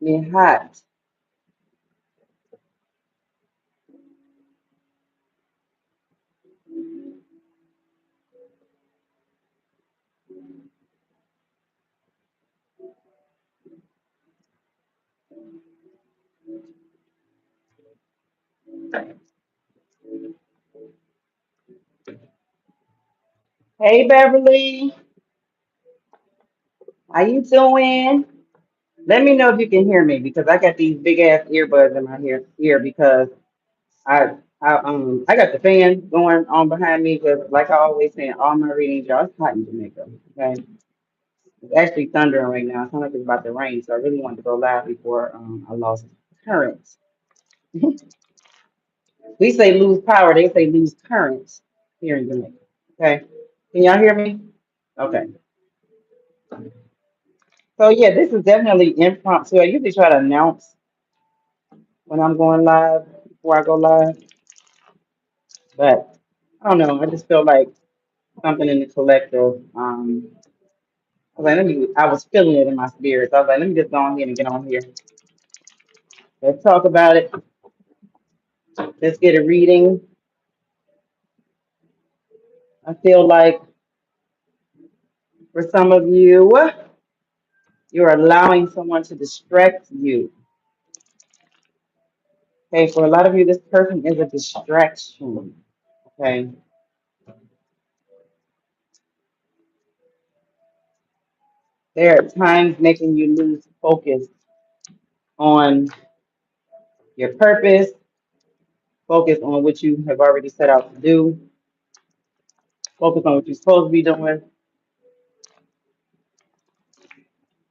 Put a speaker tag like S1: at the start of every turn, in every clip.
S1: Me hot. Hey Beverly, how you doing? Let me know if you can hear me because I got these big ass earbuds in my ear because I got the fan going on behind me because like I always say in all my readings, y'all, it's hot in Jamaica. Okay. It's actually thundering right now. It sounds like it's about to rain, so I really wanted to go live before I lost current. We say lose power, they say lose current here in Jamaica. Okay. Can y'all hear me? Okay. So yeah, this is definitely impromptu. I usually try to announce when I'm going live before I go live, but I don't know. I just feel like something in the collective. I was like, I was feeling it in my spirit. So I was like, let me just go on here and get on here. Let's talk about it. Let's get a reading. I feel like for some of you, you're allowing someone to distract you. Okay, for a lot of you, this person is a distraction. Okay. There are times making you lose focus on your purpose, focus on what you have already set out to do, focus on what you're supposed to be doing.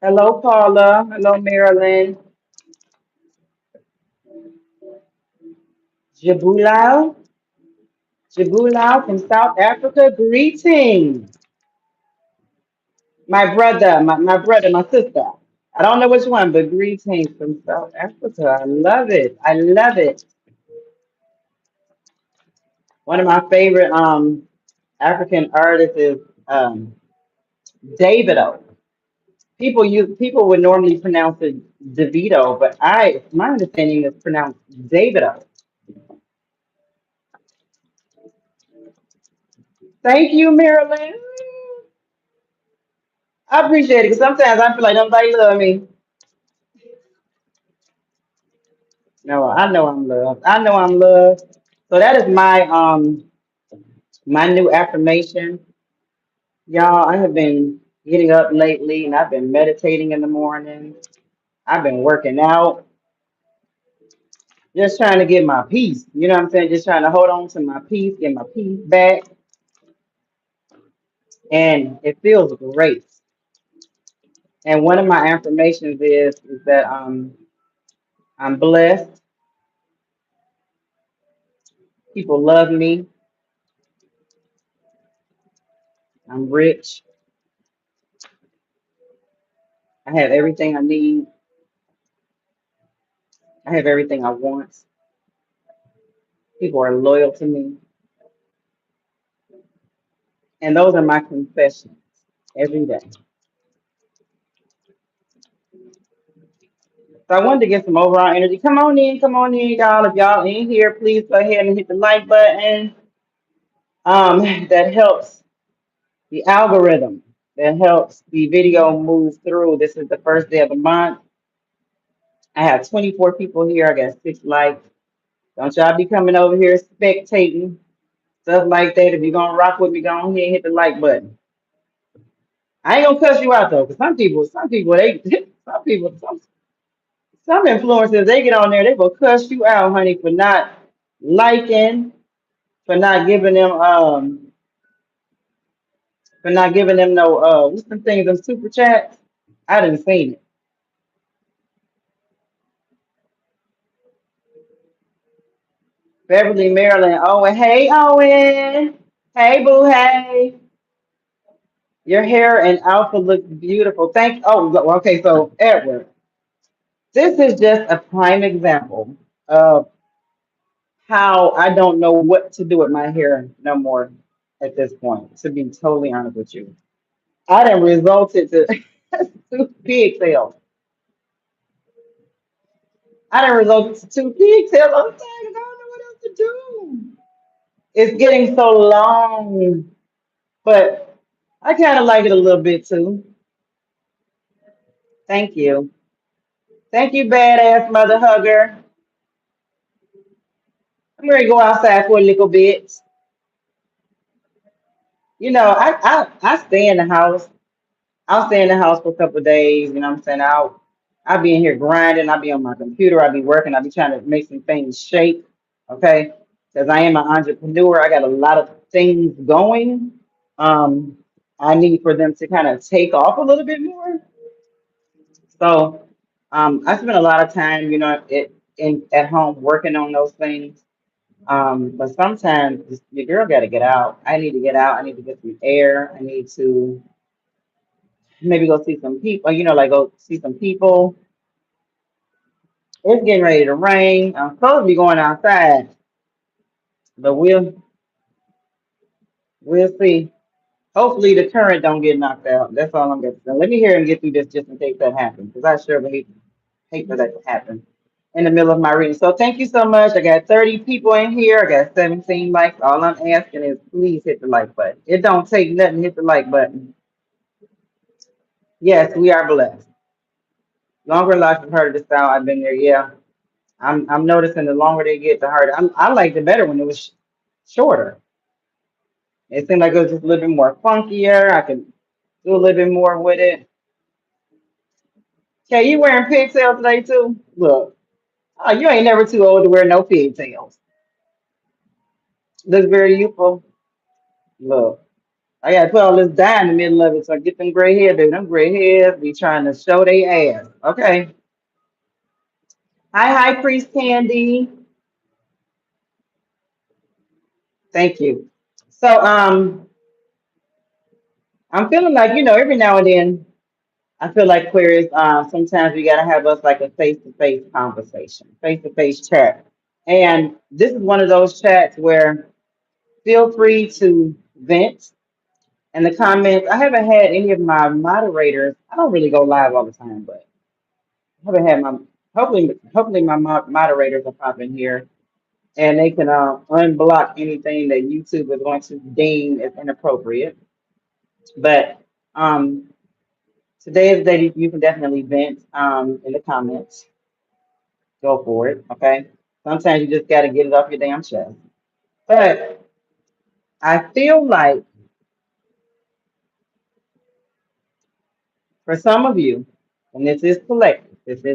S1: Hello, Paula. Hello, Marilyn. Jabulal. Jabulal from South Africa. Greetings. My brother, my brother, my sister. I don't know which one, but greetings from South Africa. I love it. I love it. One of my favorite African artists is Davido. People would normally pronounce it DeVito, but my understanding is pronounced Davido. Thank you, Marilyn. I appreciate it because sometimes I feel like nobody love me. No, I know I'm loved. I know I'm loved. So that is my new affirmation. Y'all, I have been getting up lately and I've been meditating in the morning. I've been working out, just trying to get my peace. You know what I'm saying? Just trying to hold on to my peace, get my peace back. And it feels great. And one of my affirmations is that I'm blessed. People love me. I'm rich. I have everything I need. I have everything I want. People are loyal to me. And those are my confessions every day. So I wanted to get some overall energy. Come on in, y'all. If y'all in here, please go ahead and hit the like button. That helps the algorithm. That helps the video move through. This is the first day of the month. I have 24 people here. I got 6 likes. Don't y'all be coming over here spectating, stuff like that. If you're gonna rock with me, go on here and hit the like button. I ain't gonna cuss you out though, because some influencers, they get on there, they will cuss you out, honey, for not liking, for not giving them no what's some things, them super chats. I didn't seen it. Beverly, Maryland, Owen. Hey Owen. Hey boo, hey. Your hair and outfit look beautiful. Okay, so Edward, this is just a prime example of how I don't know what to do with my hair no more at this point, to be totally honest with you. I done resulted to two pigtails. I done resulted to 2 pigtails on the side because I don't know what else to do. It's getting so long, but I kind of like it a little bit too. Thank you. Thank you, badass mother hugger. I'm ready to go outside for a little bit. You know, I stay in the house. I'll stay in the house for a couple of days, you know what I'm saying? I'll be in here grinding, I'll be on my computer, I'll be working, I'll be trying to make some things shake, okay? Because I am an entrepreneur, I got a lot of things going. Um, I need for them to kind of take off a little bit more. So I spend a lot of time, you know, at home working on those things. But sometimes your girl got to get out. I need to get out. I need to get some air. I need to maybe go see some people, you know, like go see some people. It's getting ready to rain. I'm supposed to be going outside, but we'll see. Hopefully the current don't get knocked out. That's all I'm gonna say. Let me hear him get through this just in case that happens, because I sure hate for that to happen in the middle of my reading. So thank you so much. I got 30 people in here. I got 17 likes. All I'm asking is please hit the like button. It don't take nothing. Hit the like button. Yes, we are blessed. Longer life I've heard of the style. I've been there. Yeah. I'm noticing the longer they get, the harder. I liked it better when it was shorter. It seemed like it was just a little bit more funkier. I could do a little bit more with it. Okay, you wearing pigtails today too? Look, oh, you ain't never too old to wear no pigtails. Looks very youthful. Look, I gotta put all this dye in the middle of it so I get them gray hair, baby. Them gray hairs be trying to show they ass. Okay. Hi, Priest Candy. Thank you. So, I'm feeling like, you know, every now and then I feel like Aquarius, sometimes we gotta have us like a face-to-face conversation, face-to-face chat. And this is one of those chats where feel free to vent in the comments. I haven't had any of my moderators. I don't really go live all the time, but I haven't had my hopefully my moderators will pop in here and they can unblock anything that YouTube is going to deem as inappropriate. But today is the day you can definitely vent in the comments. Go for it, okay? Sometimes you just got to get it off your damn chest. But I feel like for some of you, and this is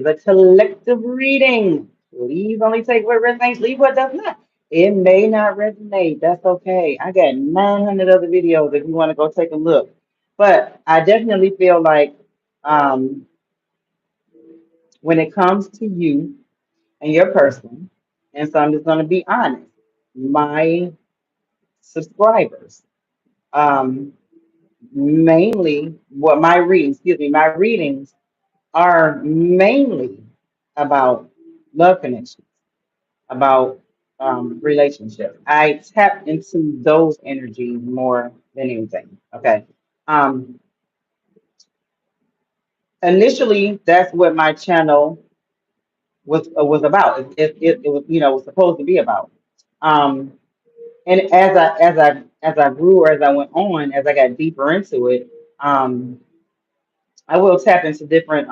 S1: a collective reading. Please only take what resonates, leave what does not. It may not resonate. That's okay. I got 900 other videos if you want to go take a look. But I definitely feel like um, when it comes to you and your person, and so I'm just going to be honest, my subscribers, um, mainly what my readings, excuse me, my readings are mainly about love connections, about relationships. I tap into those energies more than anything. Okay. Um, Initially, that's what my channel was about. It was, you know, was supposed to be about. Um, and as I grew or as I went on, as I got deeper into it, um, I will tap into different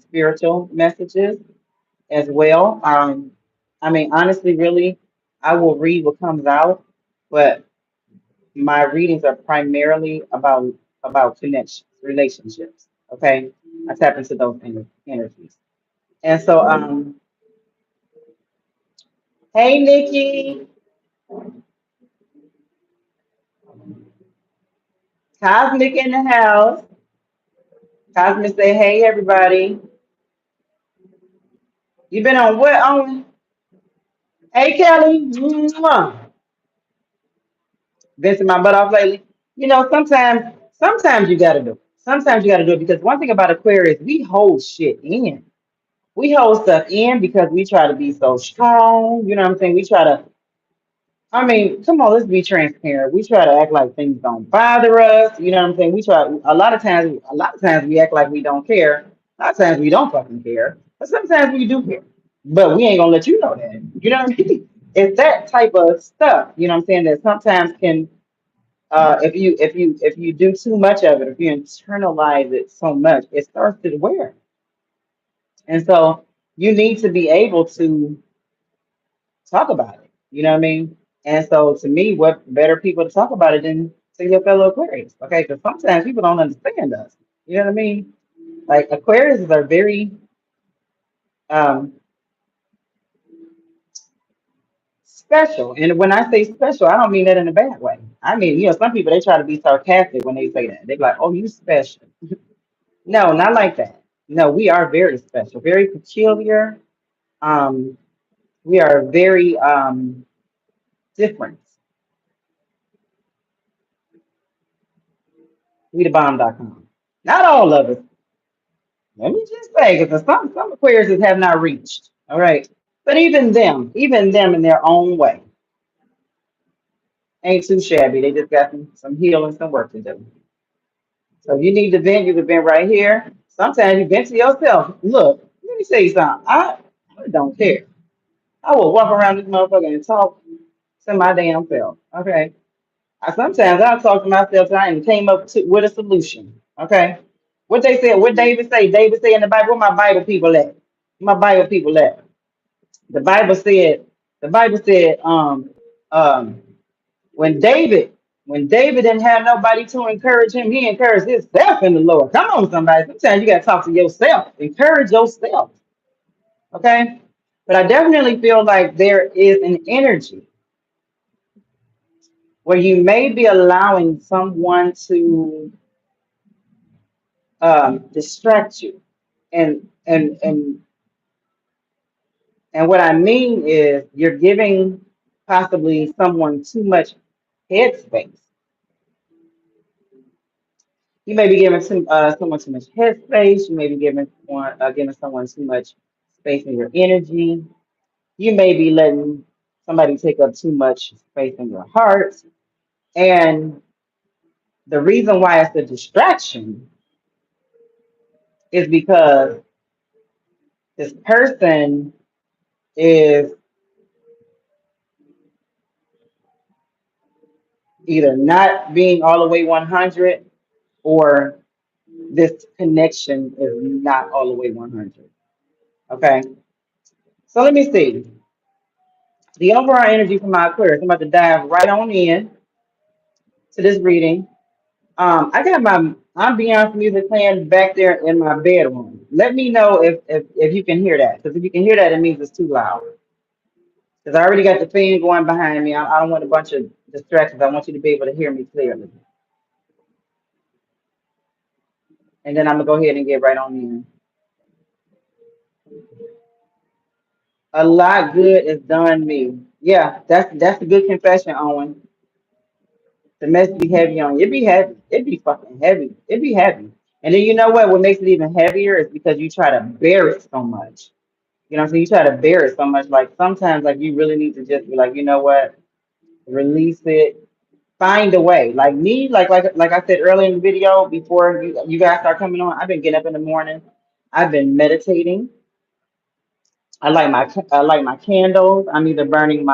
S1: spiritual messages as well. I mean, honestly, really, I will read what comes out, but my readings are primarily about connections, relationships. Okay, I tap into those energies, and so hey Nikki, Cosmic in the house. Cosmic say hey everybody. You been on what on? Hey Kelly, mwah. Been my butt off lately. You know, sometimes you gotta do it. Sometimes you gotta do it because one thing about Aquarius, we hold shit in. We hold stuff in because we try to be so strong. You know what I'm saying? We try to, I mean, come on, let's be transparent. We try to act like things don't bother us. You know what I'm saying? We try a lot of times we act like we don't care. A lot of times we don't fucking care. But sometimes we do care. but we ain't gonna let you know that. You know what I mean? It's that type of stuff. You know what I'm saying? That sometimes can, if you do too much of it, if you internalize it so much, it starts to wear. And so you need to be able to talk about it. You know what I mean? And so to me, what better people to talk about it than to your fellow Aquarius? Okay, because sometimes people don't understand us. You know what I mean? Like Aquarius are very um, special. And when I say special, I don't mean that in a bad way. I mean, some people they try to be sarcastic when they say that. They're like, "Oh, you special." No, not like that. No, we are very special, very peculiar. Um, we are very different. We the bomb.com. Not all of us. Let me just say, because some Aquariuses have not reached. All right. But even them in their own way, ain't too shabby. They just got some healing, some work to do. So if you need to vent, you can vent right here. Sometimes you vent to yourself. Look, let me say something. I don't care. I will walk around this motherfucker and talk to my damn self. Okay. Sometimes I'll talk to myself till I ain't came up with a solution. Okay. What they said, what David say? David say in the Bible, where my Bible people at? My Bible people at? The Bible said, the Bible said, um, when David, when David didn't have nobody to encourage him, he encouraged himself in the Lord. Come on, somebody. Sometimes you gotta talk to yourself. Encourage yourself. Okay. But I definitely feel like there is an energy where you may be allowing someone to distract you. And and and and what I mean is you're giving possibly someone too much headspace. You may be giving someone too much headspace. You may be giving someone too much space in your energy. You may be letting somebody take up too much space in your heart. And the reason why it's a distraction is because this person is either not being all the way 100 or this connection is not all the way 100. Okay. So let me see. The overall energy from my Aquarius. I'm about to dive right on in to this reading. I got my ambiance music playing back there in my bedroom. Let me know if you can hear that. Because if you can hear that, it means it's too loud. Because I already got the fan going behind me. I don't want a bunch of distractions. I want you to be able to hear me clearly. And then I'm gonna go ahead and get right on in. A lot good is done me. Yeah, that's a good confession, Owen. The mess be heavy on you. It be heavy. It be fucking heavy. It be heavy. And then you know what? What makes it even heavier is because you try to bear it so much. You know what I'm saying? You try to bear it so much. Like sometimes like you really need to just be like, you know what? Release it. Find a way. Like me, like I said earlier in the video, before you guys start coming on, I've been getting up in the morning. I've been meditating. I like my candles. I'm either burning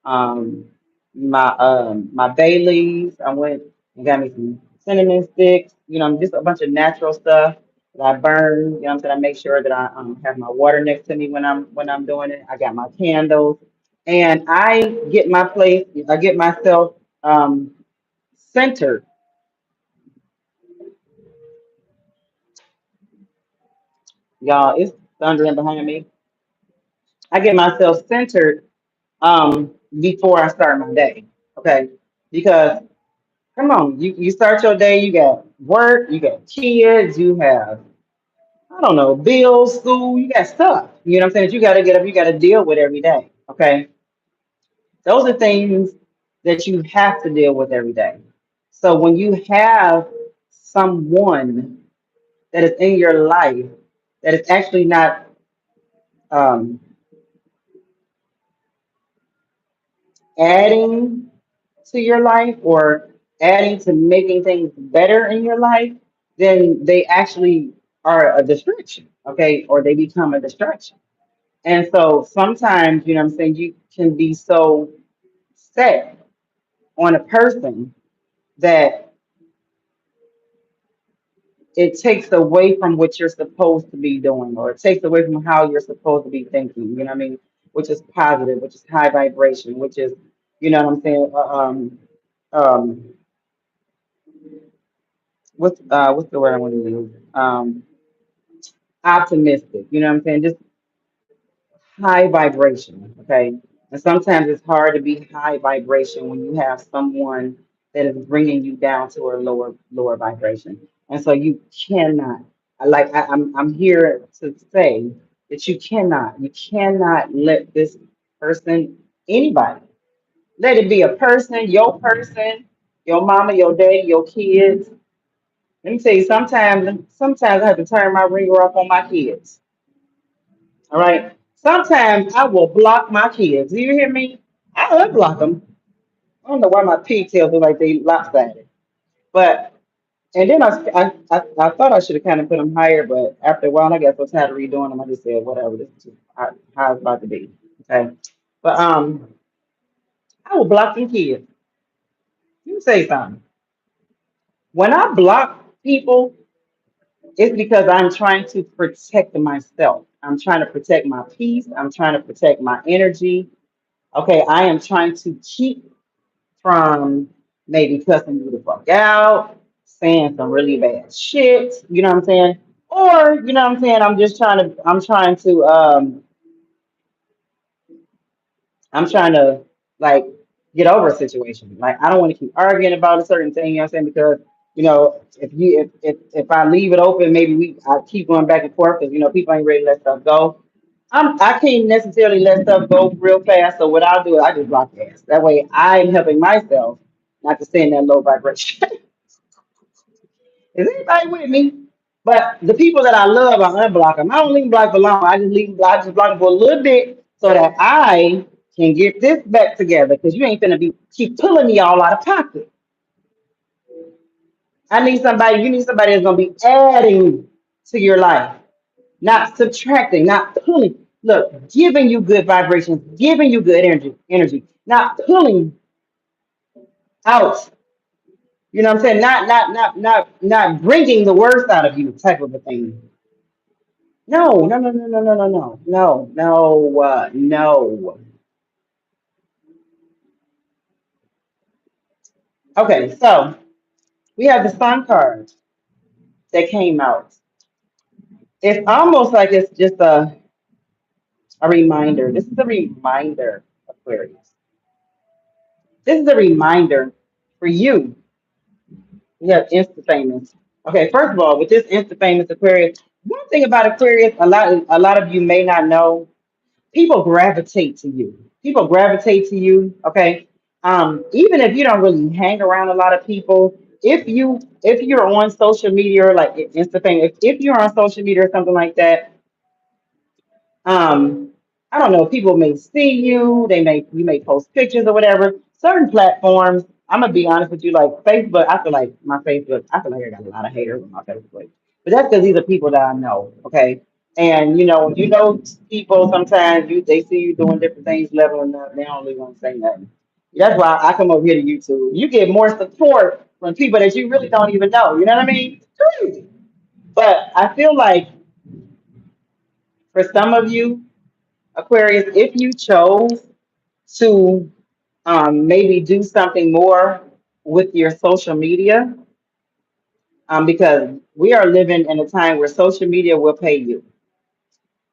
S1: um my bay leaves. I went and got me some cinnamon sticks, just a bunch of natural stuff that I burn, I'm saying I make sure that I have my water next to me when I'm doing it. I got my candles and I get myself centered. Y'all, it's thundering behind me. I get myself centered before I start my day. Okay. Because come on, you start your day, you got work, you got kids, you have, I don't know, bills, school, you got stuff. You know what I'm saying? That you gotta get up, you gotta deal with every day. Okay. Those are things that you have to deal with every day. So when you have someone that is in your life that is actually not um, adding to your life or adding to making things better in your life, then they actually are a distraction, okay? Or they become a distraction. And so sometimes, you know what I'm saying, you can be so set on a person that it takes away from what you're supposed to be doing, or it takes away from how you're supposed to be thinking, you know what I mean? Which is positive, which is high vibration, which is, you know what I'm saying? Um, what's the word I want to use? Optimistic, you know what I'm saying? Just high vibration, okay? And sometimes it's hard to be high vibration when you have someone that is bringing you down to a lower vibration. And so you cannot, I'm here to say that you cannot let this person, anybody, let it be a person, your mama, your daddy, your kids. Let me tell you, sometimes I have to turn my ringer off on my kids. All right. Sometimes I will block my kids. Do you hear me? I unblock them. I don't know why my pigtails look like they lopsided. But and then I thought I should have kind of put them higher, but after a while I got so tired of redoing them, I just said whatever. This is just how it's about to be. Okay. But I will block them kids. Let me say something. When I block people, it's because I'm trying to protect myself. I'm trying to protect my peace. I'm trying to protect my energy. Okay, I am trying to keep from maybe cussing you the fuck out, saying some really bad shit, you know what I'm saying? Or, you know what I'm saying, I'm trying to like get over a situation. Like I don't want to keep arguing about a certain thing, you know what I'm saying? Because, you know, if I leave it open, maybe I keep going back and forth because you know people ain't ready to let stuff go. I can't necessarily let stuff go real fast. So what I'll do is I just block ass. That way I'm helping myself not to stay in that low vibration. Is anybody with me? But the people that I love, I unblock them. I don't leave them block for long. I just block them for a little bit so that I can get this back together. Because you ain't gonna be keep pulling me all out of pocket. You need somebody that's gonna be adding to your life, not subtracting, not pulling. Look, giving you good vibrations, giving you good energy, not pulling out. You know what I'm saying? Not bringing the worst out of you, type of a thing. No, no, no, no, no, no, no, no, no, no, no. Okay, so we have the sun card that came out. It's almost like it's just a reminder. This is a reminder, Aquarius. This is a reminder for you. We have Insta famous. Okay, first of all, with this Insta famous Aquarius, one thing about Aquarius, a lot of you may not know, people gravitate to you. People gravitate to you. Okay. Even if you don't really hang around a lot of people, if you're on social media or like Instagram, if you're on social media or something like that, um, I don't know, people may see you, you may post pictures or whatever. Certain platforms, I'm gonna be honest with you, like Facebook, I feel like I got a lot of haters on my Facebook. But that's because these are people that I know, okay? And when you know people sometimes they see you doing different things, leveling up, they don't really want to say nothing. That's why I come over here to YouTube. You get more support from people that you really don't even know. You know what I mean? Crazy. But I feel like for some of you, Aquarius, if you chose to maybe do something more with your social media, because we are living in a time where social media will pay you.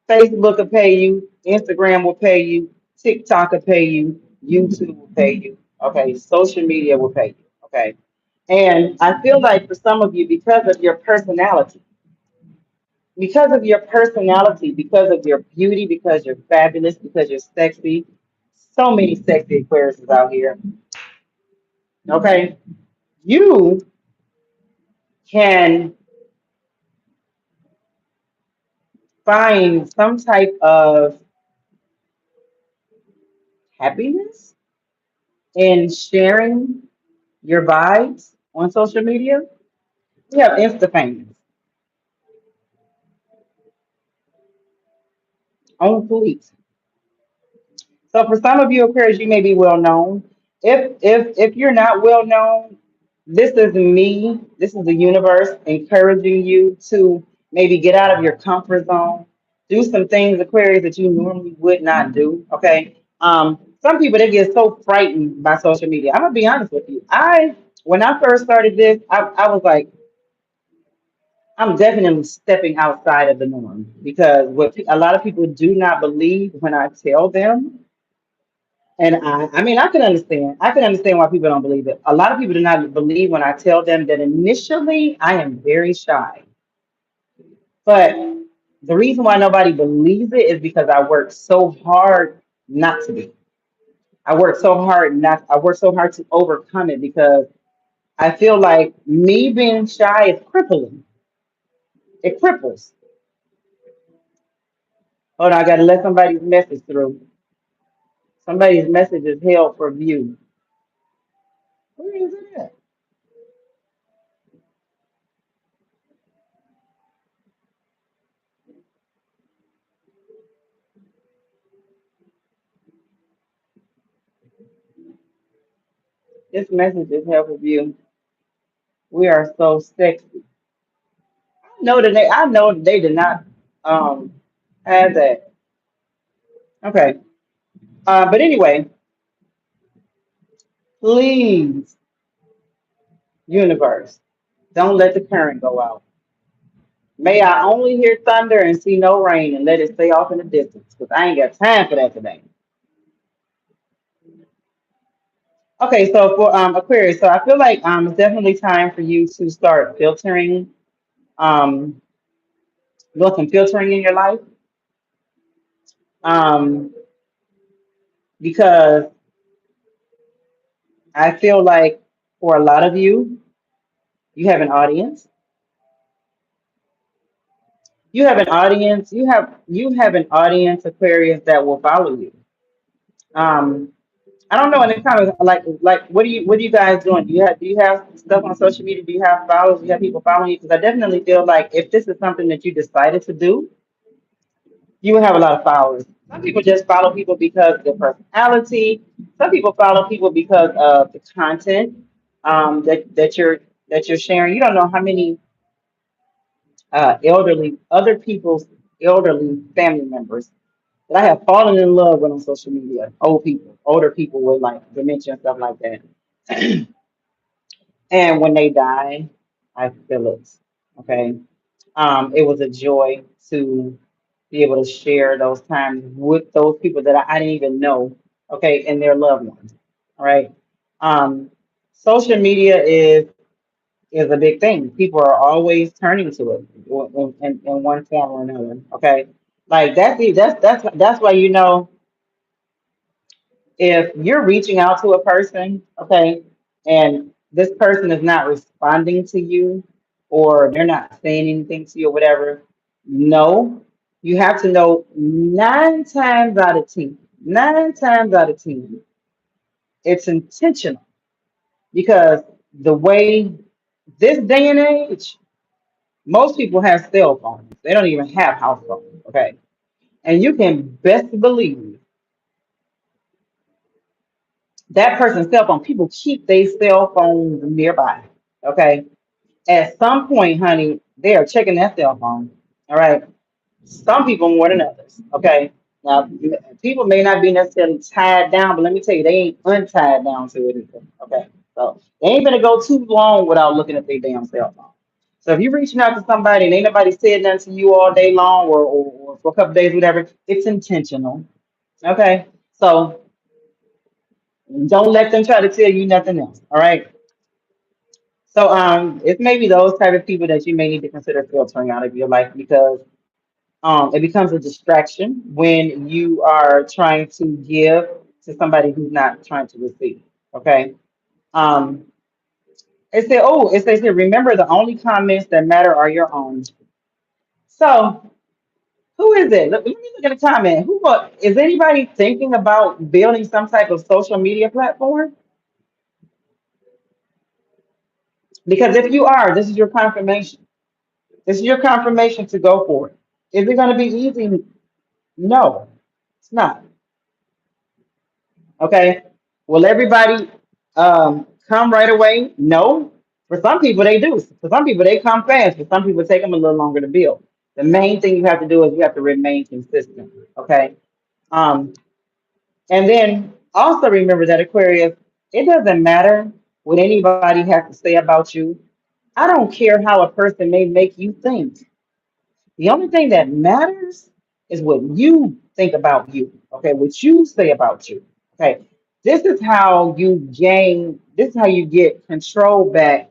S1: Facebook will pay you, Instagram will pay you, TikTok will pay you, YouTube will pay you. Okay, social media will pay you. Okay. And I feel like for some of you, because of your beauty, because you're fabulous, because you're sexy, so many sexy Aquariuses out here. Okay, you can find some type of happiness in sharing your vibes on social media. We have Insta famous. on fleek. So for some of you Aquarius, you may be well known. If you're not well known, this is me. This is the universe encouraging you to maybe get out of your comfort zone, do some things Aquarius that you normally would not do. Okay. Some people they get so frightened by social media. I'm gonna be honest with you. When I first started this, I was like, I'm definitely stepping outside of the norm because a lot of people do not believe when I tell them. And I mean, I can understand. I can understand why people don't believe it. A lot of people do not believe when I tell them that initially I am very shy. But the reason why nobody believes it is because I work so hard not to be. I work so hard to overcome it because I feel like me being shy is crippling. It cripples. Hold on, I gotta let somebody's message through. Somebody's message is held for view. Where is it at? This message is held for view. We are so sexy. I know that they did not um have that. Okay. But anyway, please, universe, don't let the current go out. May I only hear thunder and see no rain and let it stay off in the distance because I ain't got time for that today. Okay, so for Aquarius, so I feel like it's definitely time for you to start filtering, um, doing some filtering in your life, um, because I feel like for a lot of you, you have an audience. You have an audience, Aquarius, that will follow you. Um, I don't know, and it kind of like what are you guys doing? Do you have stuff on social media? Do you have followers? Do you have people following you? Because I definitely feel like if this is something that you decided to do, you will have a lot of followers. Some people just follow people because of their personality. Some people follow people because of the content that you're sharing. You don't know how many other people's elderly family members that I have fallen in love with on social media. Older people with like dementia and stuff like that. And when they die, I feel it. Okay. It was a joy to be able to share those times with those people that I didn't even know, okay, and their loved ones. All right. Um, Social media is a big thing. People are always turning to it in one form or another. Okay. Like that's why if you're reaching out to a person, okay, and this person is not responding to you or they're not saying anything to you or whatever, no, you have to know nine times out of 10, it's intentional because the way this day and age, most people have cell phones. They don't even have house phones, okay? And you can best believe that person's cell phone, people keep their cell phones nearby. Okay. At some point, honey, they are checking that cell phone. All right. Some people more than others. Okay. Now, people may not be necessarily tied down, but let me tell you, they ain't untied down to it either. Okay. So they ain't gonna go too long without looking at their damn cell phone. So if you're reaching out to somebody and ain't nobody said nothing to you all day long or for a couple days, whatever, it's intentional. Okay. So don't let them try to tell you nothing else. All right. So it may be those type of people that you may need to consider filtering out of your life because it becomes a distraction when you are trying to give to somebody who's not trying to receive. Okay. Um, it says here, remember the only comments that matter are your own. So who is it? Let me look at the comment. Is anybody thinking about building some type of social media platform? Because if you are, this is your confirmation. This is your confirmation to go for it. Is it going to be easy? No, it's not. Okay. Will everybody come right away? No. For some people, they do. For some people, they come fast. For some people, it take them a little longer to build. The main thing you have to do is you have to remain consistent. Okay. Um, and then also remember that Aquarius, it doesn't matter what anybody has to say about you. I don't care how a person may make you think. The only thing that matters is what you think about you. Okay, what you say about you. Okay, this is how you get control back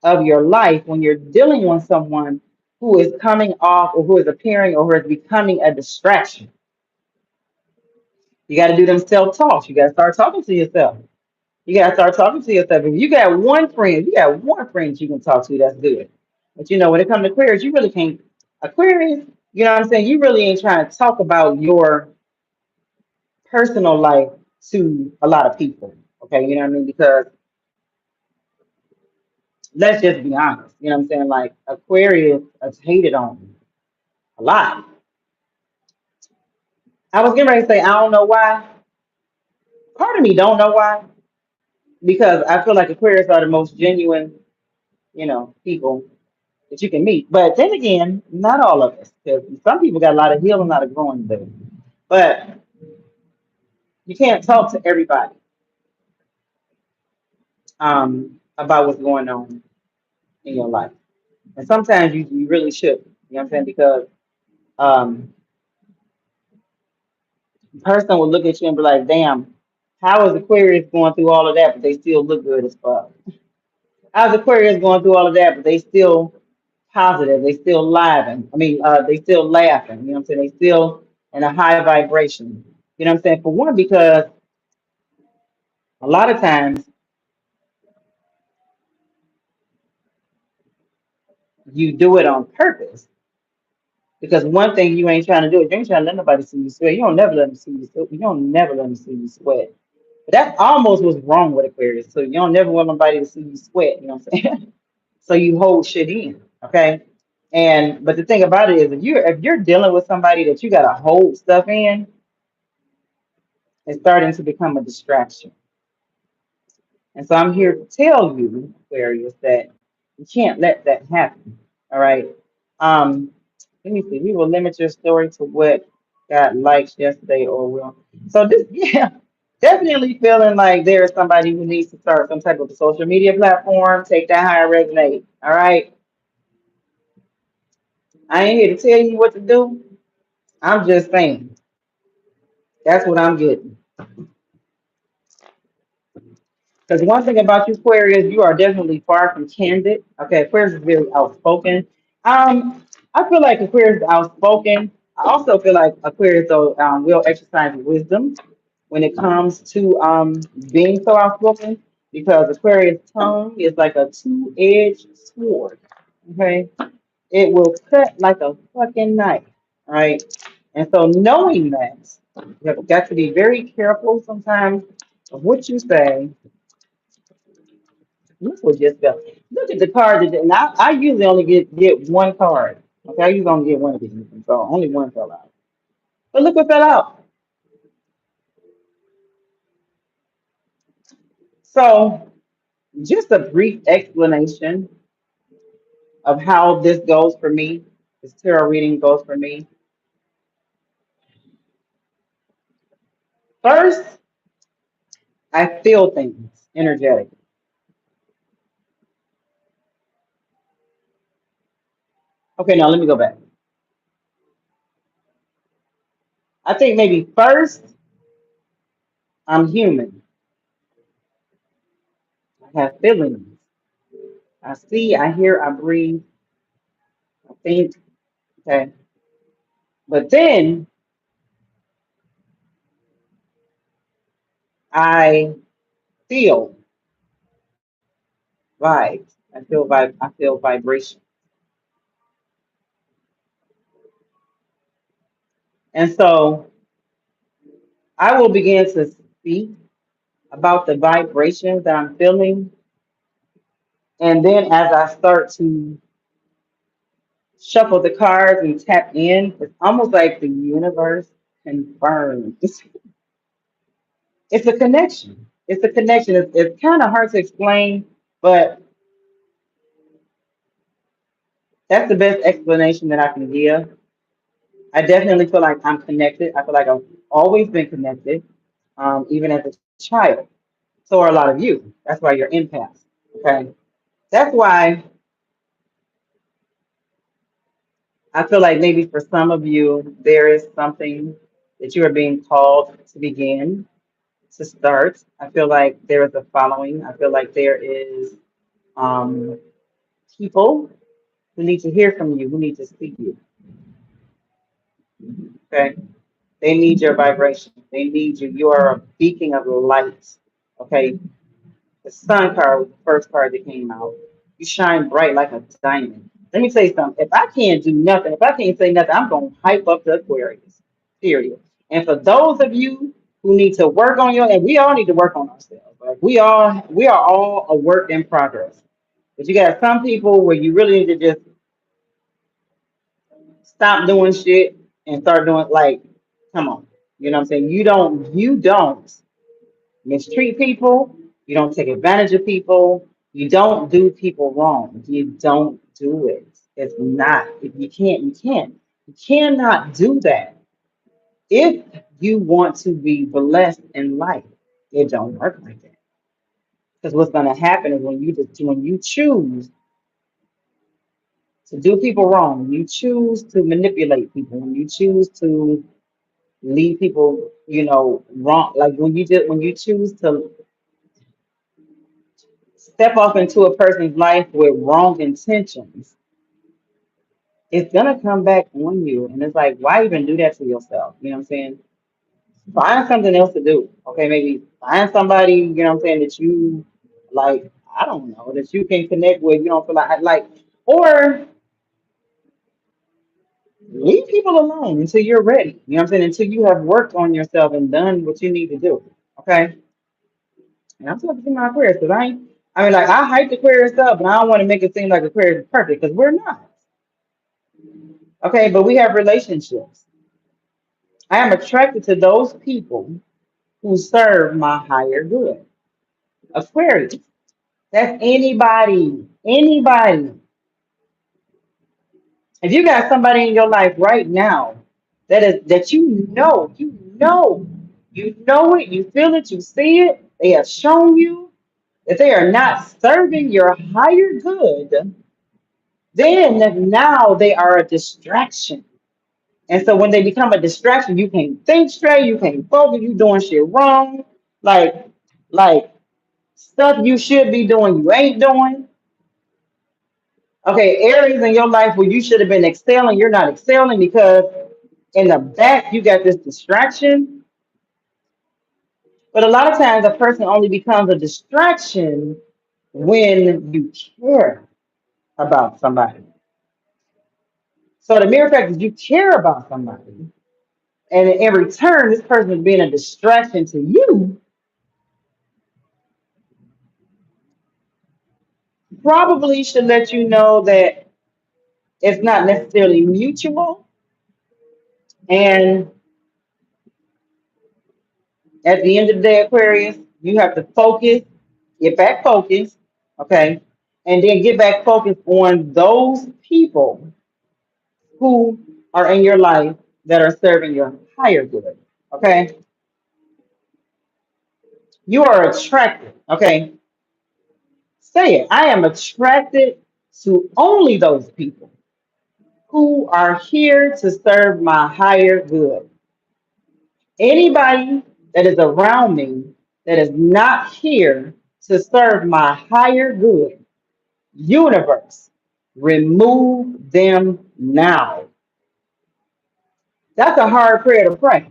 S1: of your life when you're dealing with someone who is coming off or who is appearing or who is becoming a distraction. You got to do them self talks. You got to start talking to yourself. You got to start talking to yourself. If you got one friend you can talk to, that's good. But you know, when it comes to Aquarius, you really can't. Aquarius, you know what I'm saying? You really ain't trying to talk about your personal life to a lot of people. Okay, you know what I mean? Because let's just be honest. You know what I'm saying? Like Aquarius is hated on a lot. I was getting ready to say I don't know why. Part of me don't know why because I feel like Aquarius are the most genuine, people that you can meet. But then again, not all of us, because some people got a lot of healing, a lot of growing to do. But you can't talk to everybody about what's going on in your life. And sometimes you really should. You know what I'm saying? Because um, the person will look at you and be like, damn, how is Aquarius going through all of that, but they still look good as fuck? How's Aquarius going through all of that, but they still positive, they still laughing. They still laughing. You know what I'm saying? They still in a high vibration. You know what I'm saying? For one, because a lot of times you do it on purpose. Because one thing you ain't trying to do is you ain't trying to let nobody see you sweat. You don't never let them see you sweat. You don't never let them see you sweat. But that almost was wrong with Aquarius. So you don't never want nobody to see you sweat. You know what I'm saying? So you hold shit in. Okay. And but the thing about it is if you're dealing with somebody that you gotta hold stuff in, it's starting to become a distraction. And so I'm here to tell you, Aquarius, that you can't let that happen. All right. Um, Let me see. We will limit your story to what got likes yesterday or will. So this, yeah, definitely feeling like there is somebody who needs to start some type of social media platform. Take that how it resonate. All right. I ain't here to tell you what to do. I'm just saying. That's what I'm getting. Because one thing about you, Aquarius, you are definitely far from candid. Okay, Aquarius is very outspoken. I feel like Aquarius is outspoken. I also feel like Aquarius though will exercise wisdom when it comes to being so outspoken because Aquarius' tongue is like a two-edged sword. Okay, it will cut like a fucking knife. Right, and so knowing that, you have got to be very careful sometimes of what you say. This was just go. Look at the card that, and I usually only get one card. Okay, I usually only get one of these, so only one fell out. But look what fell out. So, just a brief explanation of how this goes for me. This tarot reading goes for me. First, I feel things energetically. Okay, now let me go back. I think maybe first, I'm human. I have feelings. I see, I hear, I breathe, I think. Okay, but then I feel vibes. I feel vibration. And so I will begin to speak about the vibrations that I'm feeling. And then as I start to shuffle the cards and tap in, it's almost like the universe. confirmed. It's a connection. It's a connection. It's kind of hard to explain, but that's the best explanation that I can give. I definitely feel like I'm connected. I feel like I've always been connected, even as a child. So are a lot of you. That's why you're empaths. Okay. That's why I feel like maybe for some of you, there is something that you are being called to begin, to start. I feel like there is a following. I feel like there is um, people who need to hear from you, who need to see you. Okay. They need your vibration. They need you. You are a beacon of light. Okay. The sun card was the first card that came out. You shine bright like a diamond. Let me tell you something. If I can't do nothing, if I can't say nothing, I'm going to hype up the Aquarius. Period. And for those of you who need to work on your, and we all need to work on ourselves. Like we are all a work in progress. But you got some people where you really need to just stop doing shit and start doing like, come on. You know what I'm saying? You don't mistreat people. You don't take advantage of people. You don't do people wrong. You don't do it. It's not. If you can't, you can't. You cannot do that. If you want to be blessed in life, it don't work like that. Because what's going to happen is when you choose to do people wrong, when you choose to manipulate people, when you choose to lead people, wrong, like when you choose to step off into a person's life with wrong intentions, it's gonna come back on you. And it's like, why even do that to yourself? You know what I'm saying? Find something else to do. Okay, maybe find somebody, you know what I'm saying, that you like, I don't know, that you can connect with, you don't feel like or leave people alone until you're ready. You know what I'm saying? Until you have worked on yourself and done what you need to do. Okay. And I'm talking to my Aquarius because I mean, like, I hype Aquarius up, and I don't want to make it seem like Aquarius is perfect because we're not. Okay, but we have relationships. I am attracted to those people who serve my higher good. Aquarius. That's anybody. Anybody. If you got somebody in your life right now that you know it, you feel it, you see it, they have shown you that they are not serving your higher good, then now they are a distraction. And so when they become a distraction, you can't think straight, you can't focus, you doing shit wrong. Like, like stuff you should be doing, you ain't doing. Okay, areas in your life where you should have been excelling, you're not excelling because in the back you got this distraction. But a lot of times a person only becomes a distraction when you care about somebody. So the mere fact that you care about somebody, and in return, this person is being a distraction to you, probably should let you know that it's not necessarily mutual. And at the end of the day, Aquarius, you have to focus, get back focused, okay? And then get back focused on those people who are in your life that are serving your higher good, okay? You are attracted, okay? Say it. I am attracted to only those people who are here to serve my higher good. Anybody that is around me that is not here to serve my higher good, universe, remove them now. That's a hard prayer to pray,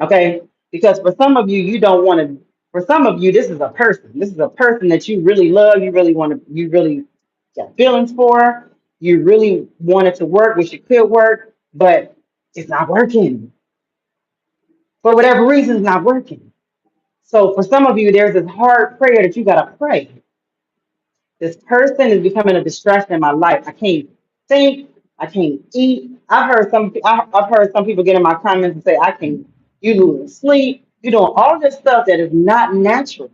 S1: okay? Because for some of you, you don't want to, for some of you, this is a person. This is a person that you really love, you really want to, you really got feelings for, you really want it to work, wish it could work, but it's not working. For whatever reason, it's not working. So for some of you, there's this hard prayer that you gotta pray. This person is becoming a distraction in my life. I can't think. I can't eat. I've heard some people get in my comments and say, I can't, you losing sleep, you doing all this stuff that is not natural.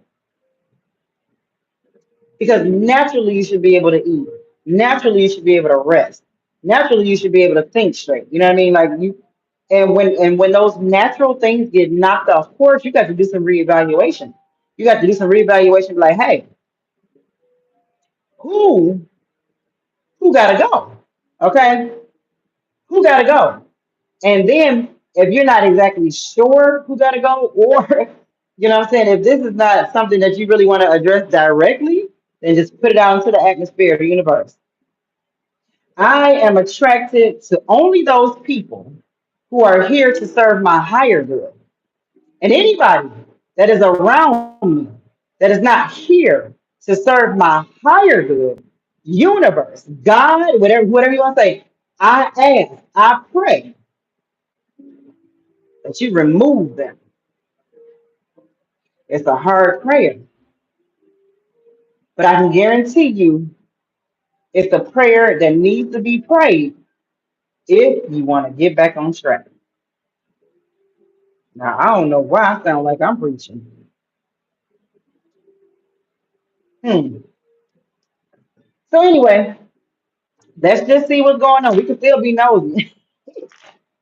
S1: Because naturally you should be able to eat. Naturally you should be able to rest. Naturally you should be able to think straight. You know what I mean? Like you and when those natural things get knocked off course, you got to do some reevaluation. You got to do some reevaluation, like, hey, who who gotta go? Okay? Who gotta go? And then if you're not exactly sure who gotta go, or you know what I'm saying, if this is not something that you really want to address directly, then just put it out into the atmosphere of the universe. I am attracted to only those people who are here to serve my higher good. And anybody that is around me that is not here to serve my higher good, universe, God, whatever you want to say, I ask, I pray that you remove them. It's a hard prayer, but I can guarantee you it's a prayer that needs to be prayed if you want to get back on track. Now, I don't know why I sound like I'm preaching. Hmm. So anyway, let's just see what's going on. We can still be nosy.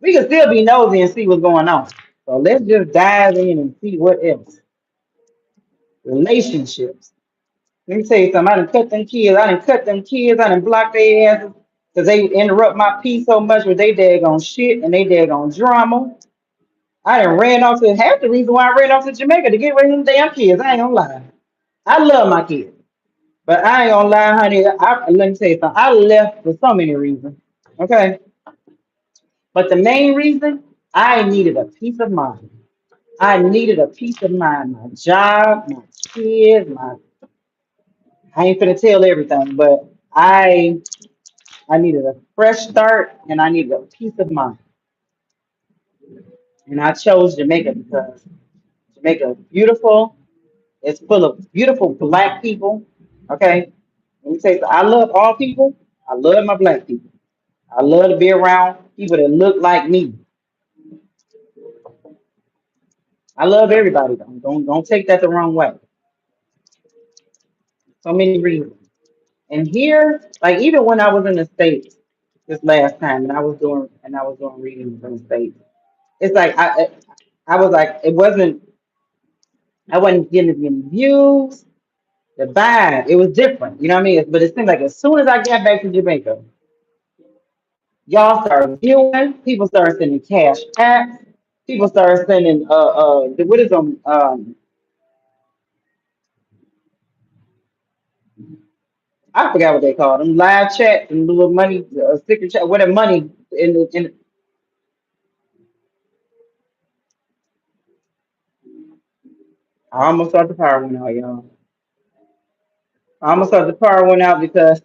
S1: We can still be nosy and see what's going on. So let's just dive in and see what else. Relationships. Let me tell you something. I done cut them kids. I done cut them kids. I done blocked their asses because they interrupt my peace so much with they daggone shit and they daggone drama. I done ran off to half the reason why I ran off to Jamaica to get rid of them damn kids. I ain't gonna lie. I love my kids. But I ain't gonna lie, honey. Let me tell you something. I left for so many reasons. Okay. But the main reason, I needed a peace of mind. I needed a peace of mind. My job, my kids, I ain't finna tell everything, but I needed a fresh start and I needed a peace of mind. And I chose Jamaica because Jamaica is beautiful. It's full of beautiful black people. Okay. Let me tell you, I love all people. I love my black people. I love to be around people that look like me. I love everybody. Don't take that the wrong way. So many reasons. And here, like even when I was in the States this last time and I was doing readings in the States, it's like I was like I wasn't getting any views, the vibe, it was different. You know what I mean? But it seemed like as soon as I got back to Jamaica, y'all started viewing, people started sending cash apps, people started sending what is them I forgot what they call them, live chat and little money, secret chat, whatever money in. I almost thought the power went out, y'all. I almost thought the power went out because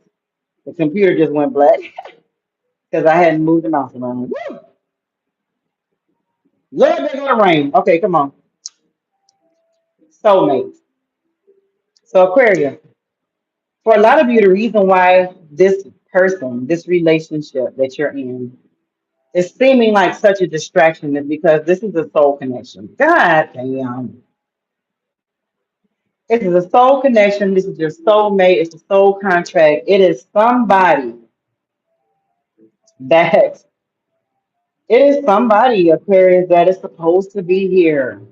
S1: the computer just went black because I hadn't moved the mouse around. Woo! Let it go to rain. Okay, come on. Soulmate. So Aquarius, for a lot of you, the reason why this person, this relationship that you're in, is seeming like such a distraction is because this is a soul connection. God damn. This is a soul connection. This is your soulmate. It's a soul contract. It is somebody that it is somebody, Aquarius, that is supposed to be here.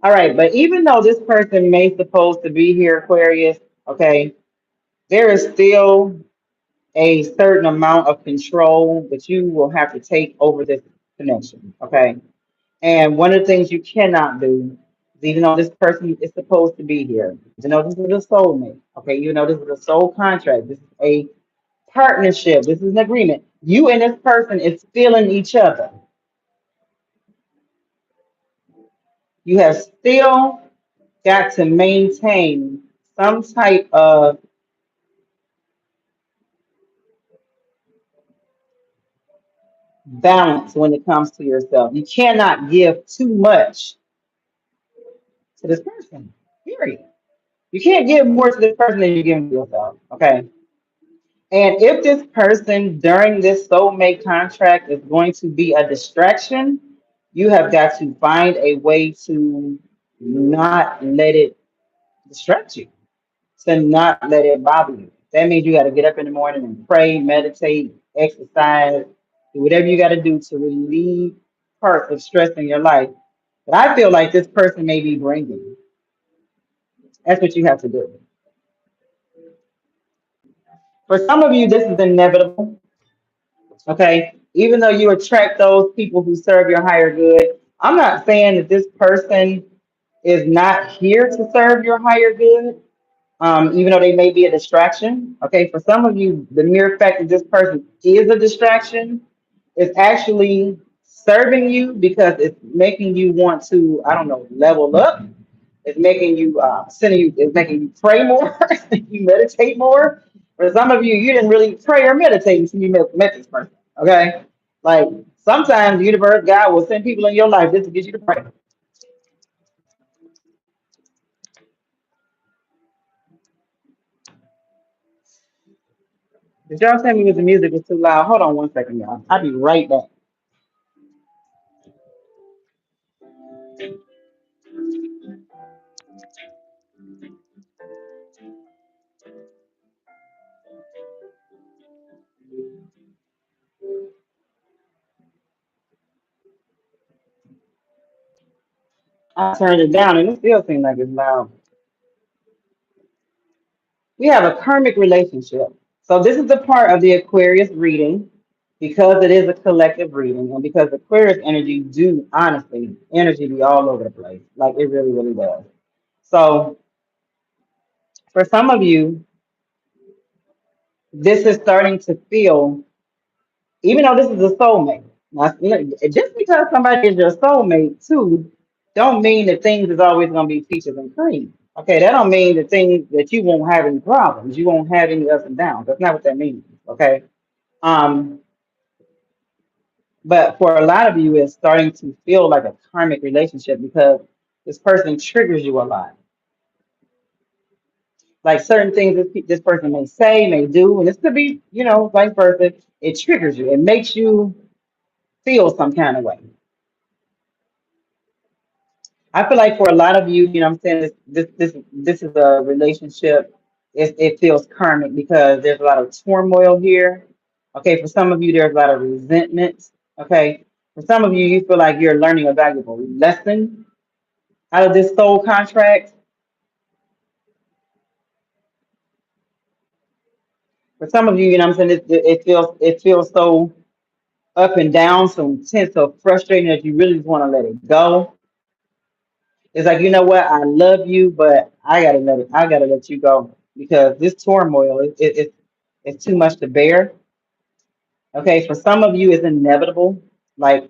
S1: All right, but even though this person may supposed to be here, Aquarius, okay, there is still a certain amount of control that you will have to take over this connection, okay? And one of the things you cannot do is even though this person is supposed to be here, you know this is a soulmate, okay? You know this is a soul contract. This is a partnership. This is an agreement. You and this person is feeling each other. You have still got to maintain some type of balance when it comes to yourself. You cannot give too much to this person, period. You can't give more to this person than you give to yourself, okay? And if this person during this soulmate contract is going to be a distraction, you have got to find a way to not let it distract you, to not let it bother you. That means you got to get up in the morning and pray, meditate, exercise, do whatever you got to do to relieve parts of stress in your life. But I feel like this person may be bringing. That's what you have to do. For some of you, this is inevitable. Okay. Even though you attract those people who serve your higher good, I'm not saying that this person is not here to serve your higher good, even though they may be a distraction. Okay. For some of you, the mere fact that this person is a distraction is actually serving you because it's making you want to, I don't know, level up. It's making you it's making you pray more, you meditate more. For some of you, you didn't really pray or meditate until you met this person. Okay, like sometimes the universe, God will send people in your life just to get you to pray. Did y'all tell me if the music was too loud? Hold on one second, y'all. I'll be right back. I turned it down and it still seems like it's loud. We have a karmic relationship. So this is the part of the Aquarius reading because it is a collective reading and because Aquarius energy do honestly energy be all over the place. Like it really, really does. So for some of you, this is starting to feel, even though this is a soulmate. Now, just because somebody is your soulmate too, don't mean that things is always going to be peaches and cream. Okay, that don't mean that things that you won't have any problems, you won't have any ups and downs. That's not what that means. Okay, um, but for a lot of you, it's starting to feel like a karmic relationship because this person triggers you a lot. Like certain things this person may say, may do, and this could be, vice versa. It triggers you. It makes you feel some kind of way. I feel like for a lot of you, I'm saying this is a relationship. It feels karmic because there's a lot of turmoil here. Okay, for some of you, there's a lot of resentment. Okay, for some of you, you feel like you're learning a valuable lesson out of this soul contract. For some of you, I'm saying it feels so up and down, so intense, so frustrating that you really just want to let it go. It's like, you know what? I love you, but I gotta let it. I gotta let you go because this turmoil it's too much to bear. Okay, for some of you, it's inevitable. Like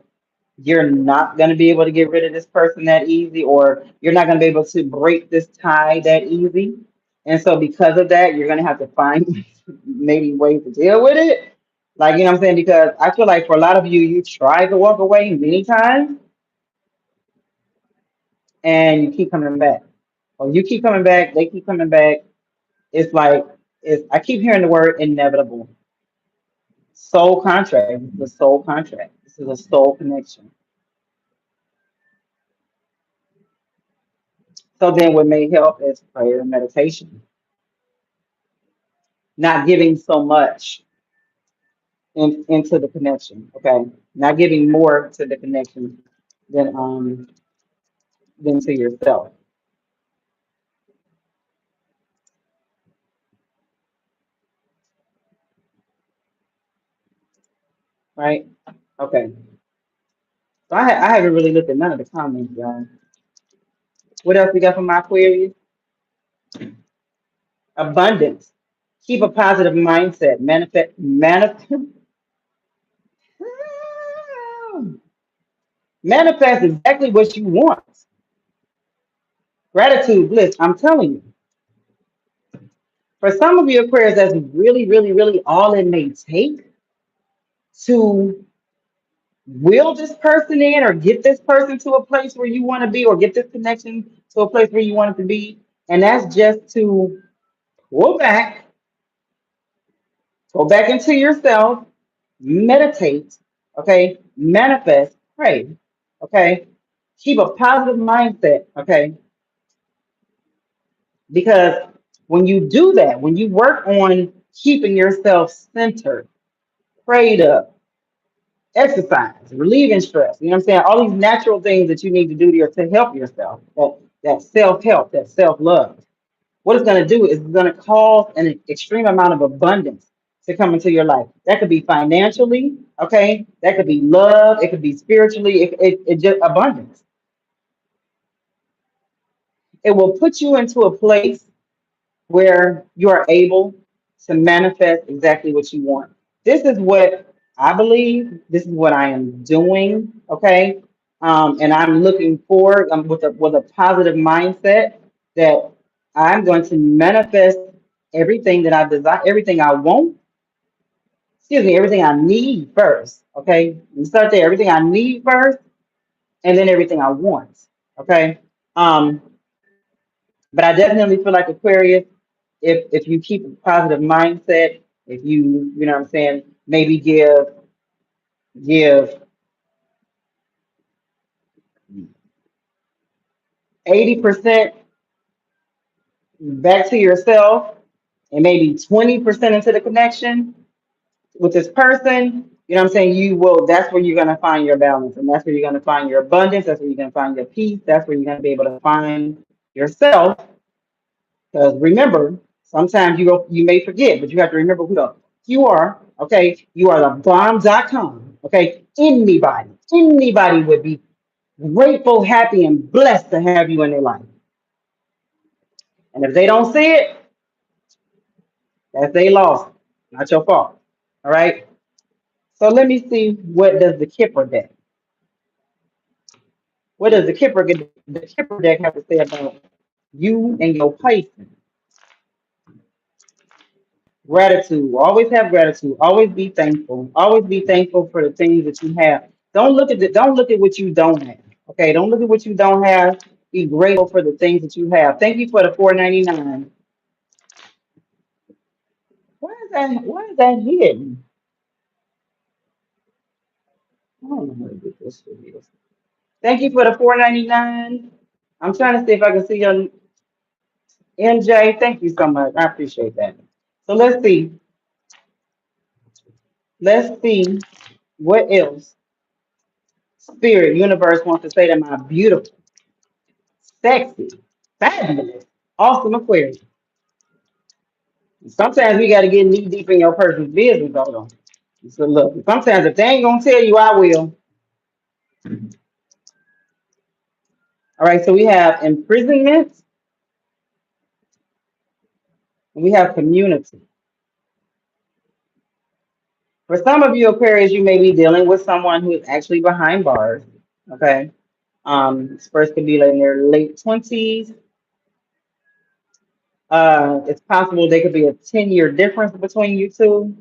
S1: you're not gonna be able to get rid of this person that easy, or you're not gonna be able to break this tie that easy. And so, because of that, you're gonna have to find maybe ways to deal with it. Like, you know what I'm saying? Because I feel like for a lot of you, you try to walk away many times and you keep coming back. Or you keep coming back, they keep coming back. It's like I keep hearing the word inevitable. Soul contract. This is a soul contract. This is a soul connection. So then what may help is prayer and meditation. Not giving so much into the connection. Okay. Not giving more to the connection than to yourself. Right? Okay. So I haven't really looked at none of the comments, y'all. What else we got from my queries? Abundance. Keep a positive mindset. Manifest exactly what you want. Gratitude, bliss. I'm telling you. For some of you Aquarius, that's really, really, really all it may take to will this person in or get this person to a place where you want to be or get this connection to a place where you want it to be. And that's just to pull back Go back into yourself, meditate, okay? Manifest, pray, okay? Keep a positive mindset, okay? Because when you do that, when you work on keeping yourself centered, prayed up, exercise, relieving stress, you know what I'm saying? All these natural things that you need to do to help yourself, that self-help, that self-love. What it's going to do is it's going to cause an extreme amount of abundance to come into your life. That could be financially, okay? That could be love. It could be spiritually. It just abundance. It will put you into a place where you are able to manifest exactly what you want. This is what I believe. This is what I am doing, okay? And I'm looking forward with a positive mindset that I'm going to manifest everything that I desire, everything I want, excuse me, everything I need first, okay? You start there, everything I need first, and then everything I want, okay? Um, but I definitely feel like Aquarius, if you keep a positive mindset, if you know what I'm saying, maybe give 80% back to yourself and maybe 20% into the connection with this person, you know what I'm saying? You will, that's where you're going to find your balance, and that's where you're going to find your abundance. That's where you're going to find your peace. That's where you're going to be able to find yourself. Because remember, sometimes you may forget, but you have to remember who the you are. Okay, you are the bomb.com. Okay, anybody would be grateful, happy, and blessed to have you in their life. And if they don't see it, that's they lost, not your fault. All right. So let me see, what does the Kipper deck? What does the Kipper deck have to say about you and your Pisces? Gratitude. Always have gratitude. Always be thankful. Always be thankful for the things that you have. Don't look at what you don't have. Okay. Don't look at what you don't have. Be grateful for the things that you have. Thank you for the 4.99. Why is that hidden? I don't know how to get this video. Thank you for the 4.99. I'm trying to see if I can see your MJ. Thank you so much. I appreciate that. So let's see. Let's see what else Spirit Universe wants to say to my beautiful, sexy, fabulous, awesome Aquarius. Sometimes we got to get knee deep in your person's business, though. So look, sometimes if they ain't gonna tell you, I will. All right. So we have imprisonment, and we have community. For some of you Aquarius, you may be dealing with someone who is actually behind bars. Okay. This person could be like in their late 20s. It's possible there could be a 10-year difference between you two.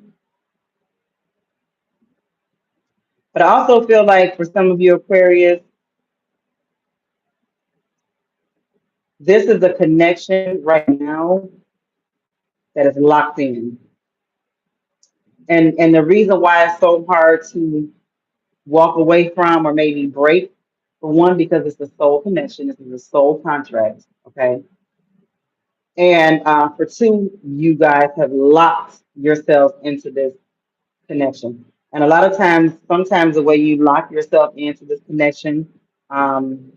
S1: But I also feel like for some of you Aquarius, this is a connection right now that is locked in. And the reason why it's so hard to walk away from or maybe break, for one, because it's a soul connection, this is a soul contract, okay? And for two, you guys have locked yourself into this connection. And a lot of times, sometimes the way you lock yourself into this connection um,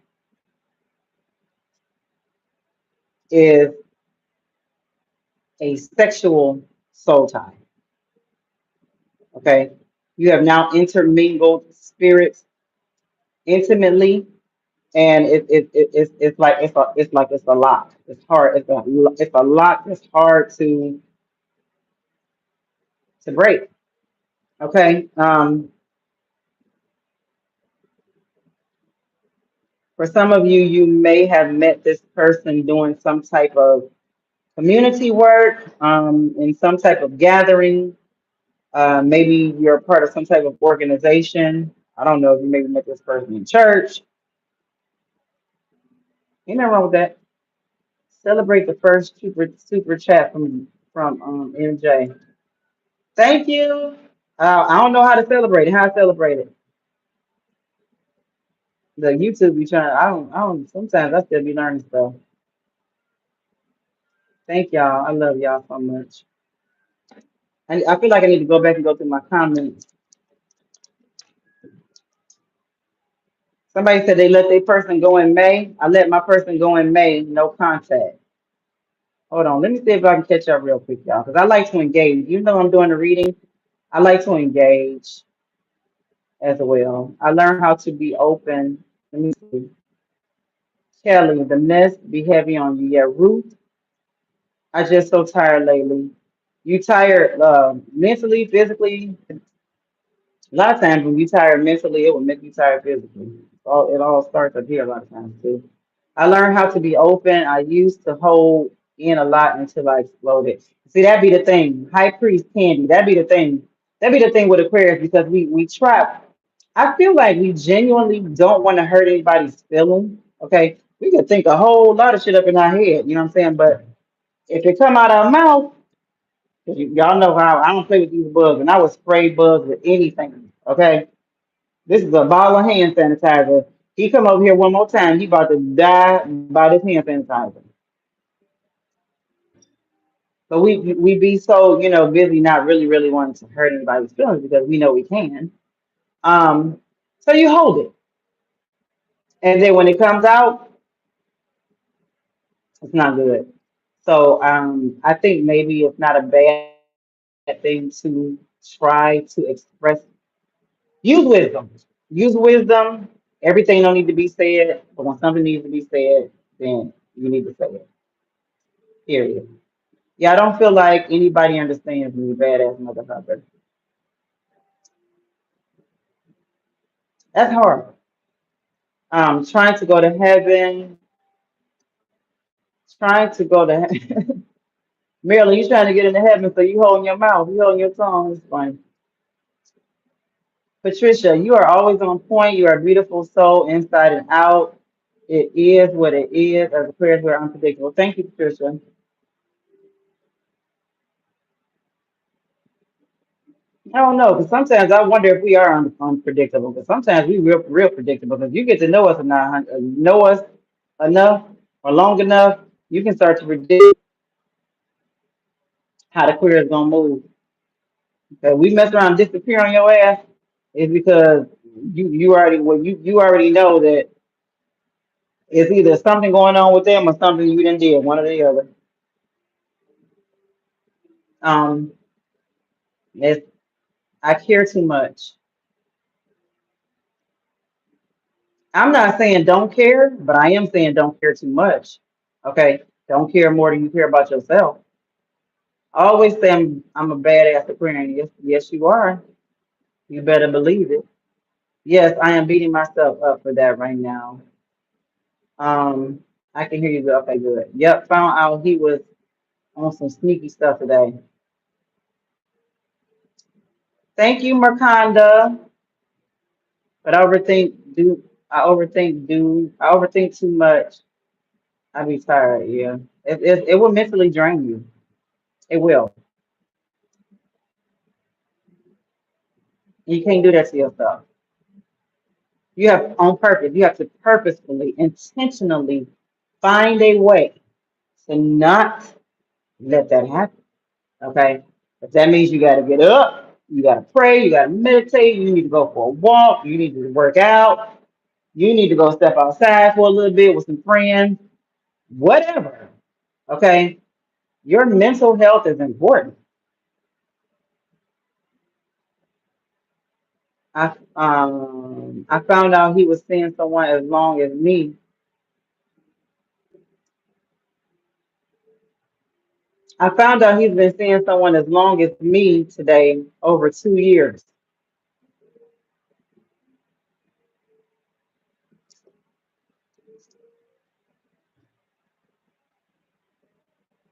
S1: is a sexual soul tie. Okay, you have now intermingled spirits intimately, and it's like it's a lock. It's hard. It's a lock. It's hard to break. Okay, for some of you, you may have met this person doing some type of community work, in some type of gathering. Maybe you're a part of some type of organization. I don't know if you maybe met this person in church. Ain't nothing wrong with that. Celebrate the first super chat from MJ. Thank you. I don't know how to celebrate it. How to celebrate it. The YouTube be trying. I don't. Sometimes I still be learning stuff. Thank y'all. I love y'all so much. I feel like I need to go back and go through my comments. Somebody said they let their person go in May. I let my person go in May. No contact. Hold on. Let me see if I can catch up real quick, y'all. Because I like to engage. Even though I'm doing the reading, I like to engage as well. I learned how to be open. Let me see. Kelly, the mess be heavy on you. Yeah, Ruth, I just so tired lately. You tired mentally, physically? A lot of times when you tired mentally, it will make you tired physically. It all starts up here a lot of times too. I learned how to be open. I used to hold in a lot until I exploded. See, that be the thing. High priest candy. That be the thing. That be the thing with Aquarius because we try. I feel like we genuinely don't want to hurt anybody's feelings. Okay, we could think a whole lot of shit up in our head. You know what I'm saying? But if it come out our mouth, 'cause y'all know how I don't play with these bugs, and I would spray bugs with anything. Okay, this is a bottle of hand sanitizer. He come over here one more time, he about to die by this hand sanitizer. So we be so busy not really wanting to hurt anybody's feelings because we know we can. So you hold it, and then when it comes out, it's not good. So I think maybe it's not a bad thing to try to express. Use wisdom. Use wisdom. Everything don't need to be said, but when something needs to be said, then you need to say it. Period. Yeah, I don't feel like anybody understands me, badass motherfucker. That's hard. Trying to go to heaven, trying to go to Marilyn, you trying to get into heaven, so you holding your mouth, you holding your tongue. It's fine. Patricia, you are always on point. You are a beautiful soul inside and out. It is what it is. As a prayer, we're unpredictable. Thank you, Patricia. I don't know, because sometimes I wonder if we are unpredictable. Because sometimes we real predictable. Because you get to know us enough, know us enough or long enough, you can start to predict how the queer is gonna move. If we mess around and disappear on your ass, it's because you already know that it's either something going on with them or something you didn't did, one or the other. Um, it's, I care too much. I'm not saying don't care, but I am saying don't care too much. Okay, don't care more than you care about yourself. I always say I'm a badass Aquarian. Yes, you are. You better believe it. Yes, I am beating myself up for that right now. Um, I can hear you. Okay, good. Yep, found out he was on some sneaky stuff today. Thank you, Merconda. But I overthink too much. I be tired. Yeah, it will mentally drain you. It will. You can't do that to yourself. You have on purpose. You have to purposefully, intentionally find a way to not let that happen. Okay. If that means you got to get up, you got to pray, you got to meditate, you need to go for a walk, you need to work out, you need to go step outside for a little bit with some friends, whatever. Okay. Your mental health is important. I found out he was seeing someone as long as me. I found out he's been seeing someone as long as me today, over 2 years.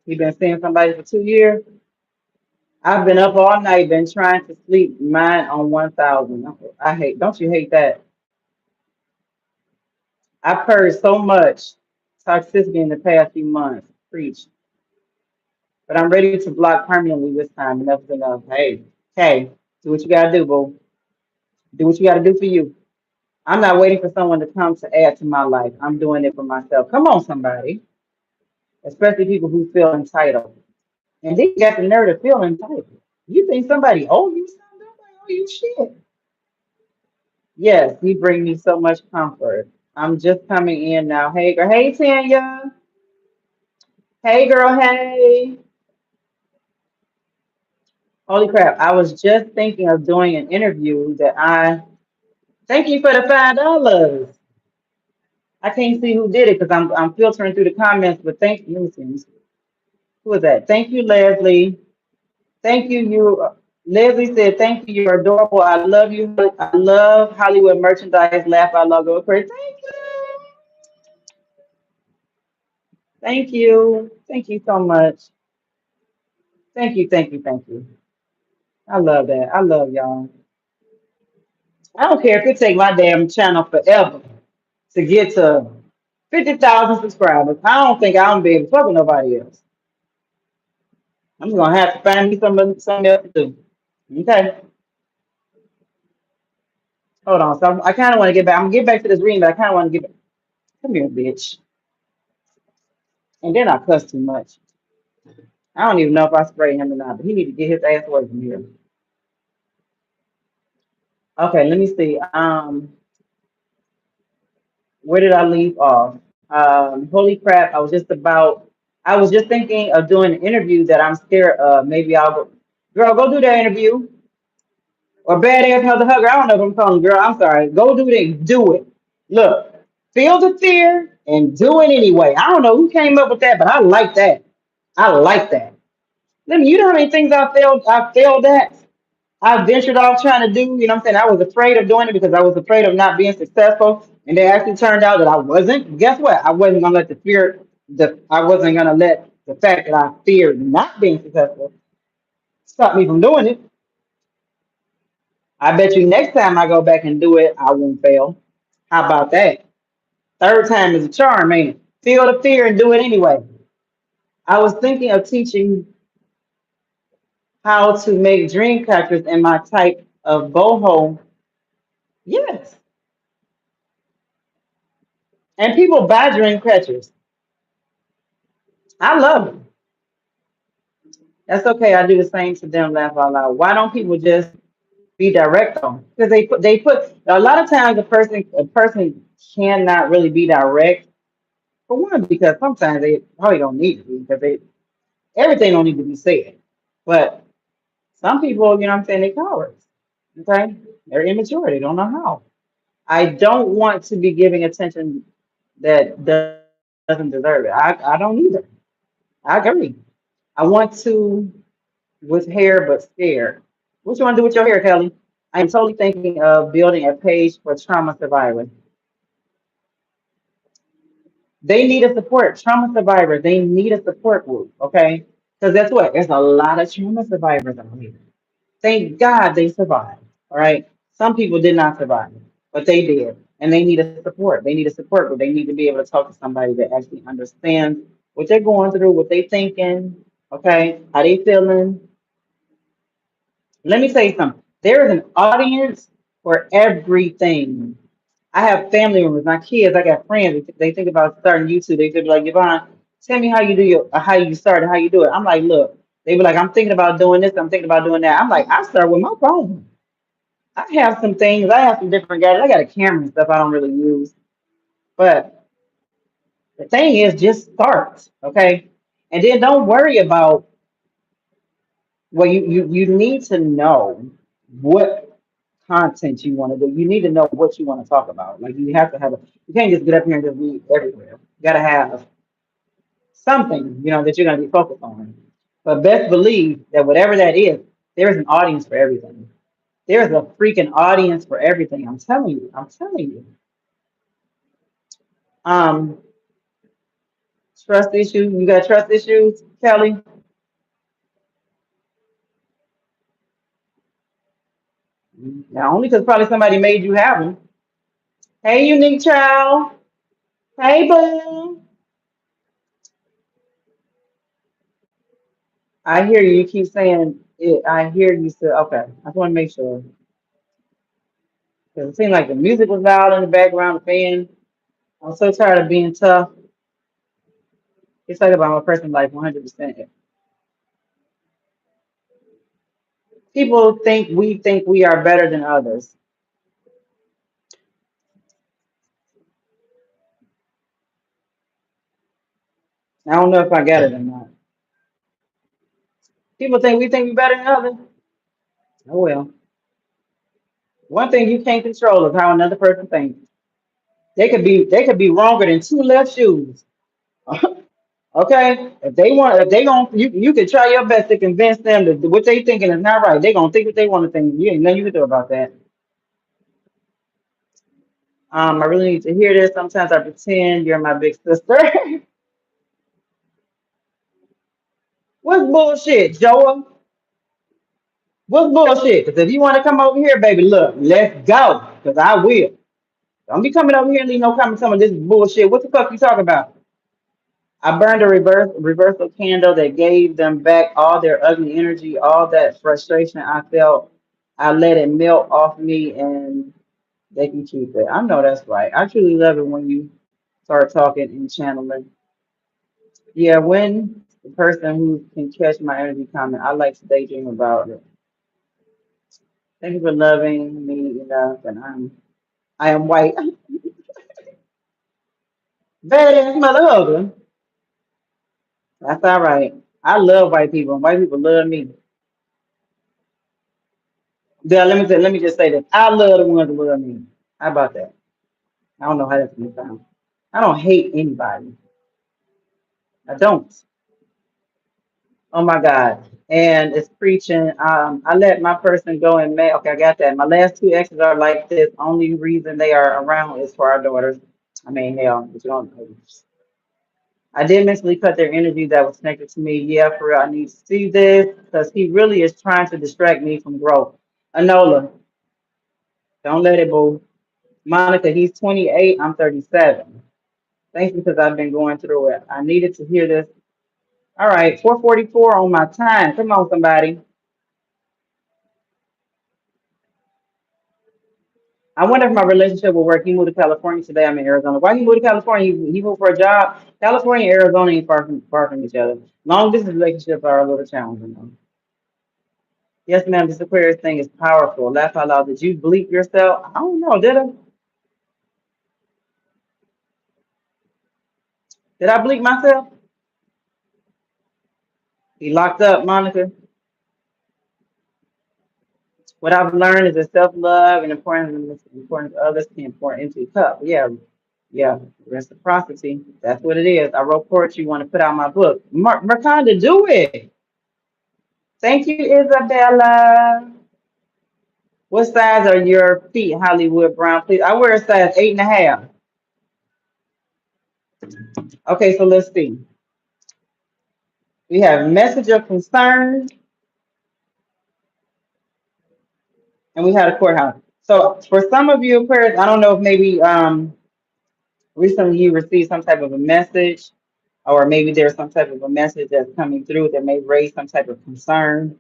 S1: He's been seeing somebody for 2 years. I've been up all night, been trying to sleep. Mine on 1,000. I hate. Don't you hate that? I've heard so much toxicity in the past few months. Preach. but I'm ready to block permanently this time. Enough's enough. Hey, do what you gotta do, boo. Do what you gotta do for you. I'm not waiting for someone to come to add to my life. I'm doing it for myself. Come on, somebody. Especially people who feel entitled. And they got the nerve to feel entitled. You think somebody owe you something? Nobody owe you shit. Yes, he bring me so much comfort. I'm just coming in now. Hey, girl. Hey, Tanya. Hey, girl. Hey. Holy crap. I was just thinking of doing an interview that I thank you for the $5. I can't see who did it because I'm filtering through the comments, but thank you. Let me see. Who was that? Thank you, Leslie. Thank you. Leslie said, thank you. You're adorable. I love you. I love Hollywood merchandise. Laugh out loud. Go crazy. Thank you. Thank you. Thank you so much. Thank you. Thank you. Thank you. I love that. I love y'all. I don't care if it take my damn channel forever to get to 50,000 subscribers. I don't think I'm be able to fuck with nobody else. I'm gonna have to find me something else to do. Okay. Hold on. So I kind of want to get back. I'm gonna get back to this reading, but I kind of want to get back. Come here, bitch. And then I cuss too much. I don't even know if I spray him or not, but he need to get his ass away from here. Okay, let me see. Where did I leave off? Holy crap! I was just thinking of doing an interview that I'm scared of. Maybe I'll go. Girl, go do that interview. Or badass mother hugger. I don't know if I'm calling girl. I'm sorry. Go do it. Do it. Look, feel the fear and do it anyway. I don't know who came up with that, but I like that. I like that. Let me, you know how many things I failed at? I ventured off trying to do, you know what I'm saying? I was afraid of doing it because I was afraid of not being successful. And it actually turned out that I wasn't. Guess what? I wasn't gonna let I wasn't gonna let the fact that I feared not being successful stop me from doing it. I bet you next time I go back and do it, I won't fail. How about that? Third time is a charm, ain't it? Feel the fear and do it anyway. I was thinking of teaching how to make dream catchers in my type of boho. Yes. And people buy dream catchers. I love them. That's okay. I do the same to them, laugh out loud. Why don't people just be direct on? Because they put a lot of times a person cannot really be direct. For one, because sometimes they probably don't need to be because everything don't need to be said. But some people, you know what I'm saying, they cowards. Okay? They're immature. They don't know how. I don't want to be giving attention that doesn't deserve it. I don't either. I agree. I want to with hair but scared. What you want to do with your hair, Kelly? I am totally thinking of building a page for trauma survivors. They need a support. Trauma survivors, they need a support group, okay? Because that's what? There's a lot of trauma survivors out here. Thank God they survived. All right. Some people did not survive, but they did. And they need a support. They need a support group. They need to be able to talk to somebody that actually understands what they're going through, what they're thinking, okay, how they feeling. Let me tell you something. There is an audience for everything. I have family members, my kids, I got friends. They think about starting YouTube. They be like, Yvonne, tell me how you do how you start and how you do it. I'm like, look, they be like, I'm thinking about doing this, I'm thinking about doing that. I'm like, I start with my phone. I have some things, I have some different gadgets. I got a camera and stuff I don't really use. But the thing is just start, okay? And then don't worry about you need to know what content you want to do. You need to know what you want to talk about. Like you have to have you can't just get up here and just be everywhere. You gotta have something, that you're gonna be focused on. But best believe that whatever that is, there is an audience for everything. There's a freaking audience for everything. I'm telling you. I'm telling you. Um, trust issues. You got trust issues, Kelly? Now, only because probably somebody made you have them. Hey, unique child. Hey, boo. I hear you. You keep saying it. I hear you say, okay. I just want to make sure. Because it seemed like the music was loud in the background, the fan. I'm so tired of being tough. It's like about my personal life 100%. People think we are better than others. I don't know if I get it or not. People think we think we better than others. Oh well. One thing you can't control is how another person thinks. They could be wronger than two left shoes. Okay? If they gon' you can try your best to convince them that what they thinking is not right. They gonna think what they want to think. You ain't nothing you can do about that. I really need to hear this. Sometimes I pretend you're my big sister. What's bullshit, Joel? What's bullshit? Because if you want to come over here, baby, look, let's go. Because I will. Don't be coming over here and leave no comment telling me this is bullshit. What the fuck you talking about? I burned a reversal candle that gave them back all their ugly energy, all that frustration I felt. I let it melt off me and they can keep it. I know that's right. I truly love it when you start talking and channeling. Yeah, when the person who can catch my energy comment, I like to daydream about it. Thank you for loving me enough, and I am white. Badass mother hugger. That's all right. I love white people, and white people love me. Yeah, let me just say this. I love the ones that love me. How about that? I don't know how that's gonna sound. I don't hate anybody. I don't. Oh my God. And it's preaching. I let my person go in May. Okay, I got that. My last two exes are like this. Only reason they are around is for our daughters. I mean, hell, but you don't. I did mentally cut their energy that was connected to me. Yeah, for real. I need to see this because he really is trying to distract me from growth. Anola, don't let it boo. Monica, he's 28. I'm 37. Thanks because I've been going through it. I needed to hear this. All right, 4:44 on my time. Come on, somebody. I wonder if my relationship will work. He moved to California today. I'm in Arizona. Why he moved to California? He moved for a job. California and Arizona ain't far from each other. Long distance relationships are a little challenging though. Yes, ma'am. This Aquarius thing is powerful. Laugh out loud. Did you bleep yourself? I don't know. Did I? Did I bleep myself? He locked up, Monica. What I've learned is that self-love and importance of others can pour into a cup. Yeah, yeah. Reciprocity. That's what it is. I wrote poetry. Want to put out my book. Merconda, do it. Thank you, Isabella. What size are your feet, Hollywood Brown? Please. I wear a size 8.5. Okay, so let's see. We have message of concern, and we had a courthouse. So for some of you, Aquarius, I don't know if maybe recently you received some type of a message, or maybe there's some type of a message that's coming through that may raise some type of concern.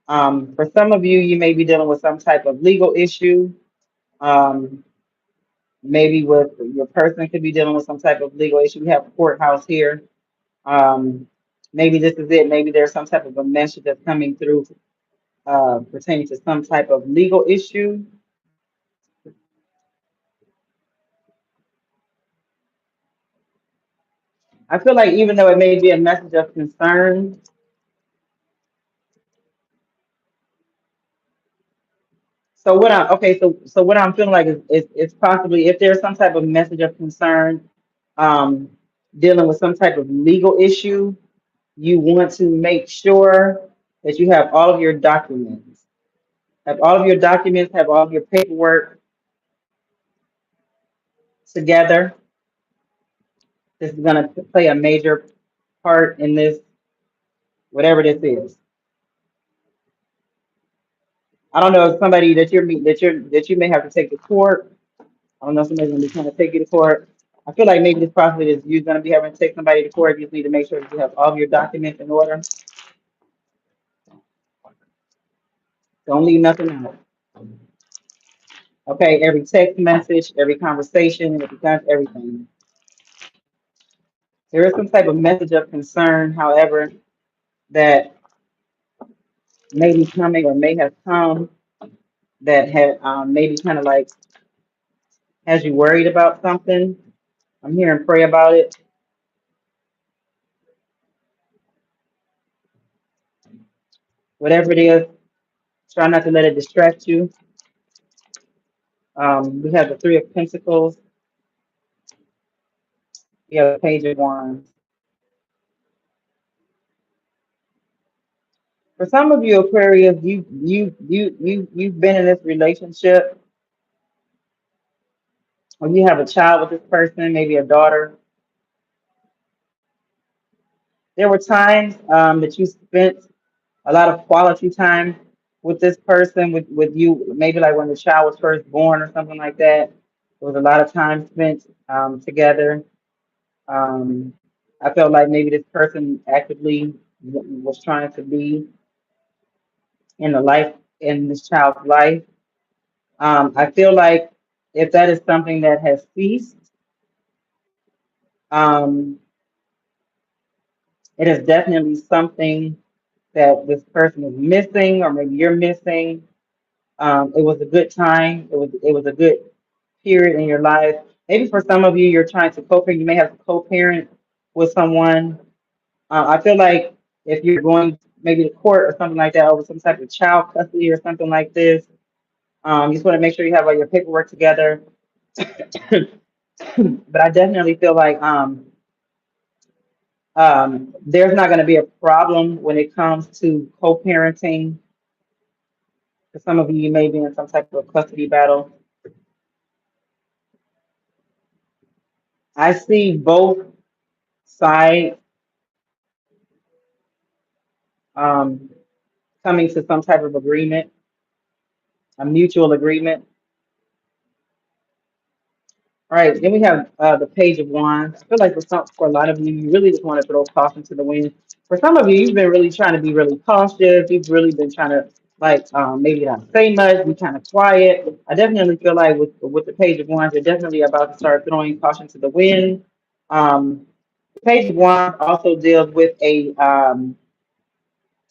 S1: For some of you, you may be dealing with some type of legal issue. Um, maybe with your person could be dealing with some type of legal issue. We have a courthouse here. Um, maybe this is it. Maybe there's some type of a message that's coming through pertaining to some type of legal issue. I feel like even though it may be a message of concern, so what I okay, so what I'm feeling like is it's possibly if there's some type of message of concern, um, dealing with some type of legal issue, you want to make sure that you have all of your documents, have all of your documents, have all of your paperwork together. This is going to play a major part in this, whatever this is. I don't know if somebody that that you may have to take to court. I don't know if somebody's gonna be trying to take you to court. I feel like maybe this process is you're gonna be having to take somebody to court. You just need to make sure that you have all of your documents in order. Don't leave nothing out. Okay, every text message, every conversation, every everything. There is some type of message of concern, however, that may be coming or may have come that had maybe kind of like has you worried about something. I'm here and pray about it. Whatever it is, try not to let it distract you. We have the Three of Pentacles. We have the Page of Wands. For some of you Aquarius, you've been in this relationship, or you have a child with this person, maybe a daughter. There were times that you spent a lot of quality time with this person, with you, maybe like when the child was first born or something like that. There was a lot of time spent together. Um, I felt like maybe this person actively was trying to be in the life in this child's life. I feel like if that is something that has ceased, um, it is definitely something that this person is missing, or maybe you're missing. It was a good time. It was a good period in your life. Maybe for some of you, you're trying to co-parent. You may have to co-parent with someone. I feel like if you're going maybe to court or something like that over some type of child custody or something like this, you just want to make sure you have all your paperwork together. But I definitely feel like there's not going to be a problem when it comes to co-parenting. For some of you, you may be in some type of custody battle. I see both sides um, coming to some type of agreement, a mutual agreement. All right, then we have the Page of Wands. I feel like for a lot of you, you really just want to throw caution to the wind. For some of you, you've been really trying to be really cautious. You've really been trying to like maybe not say much, be kind of quiet. I definitely feel like with the Page of Wands, you're definitely about to start throwing caution to the wind. The Page of Wands also deals with a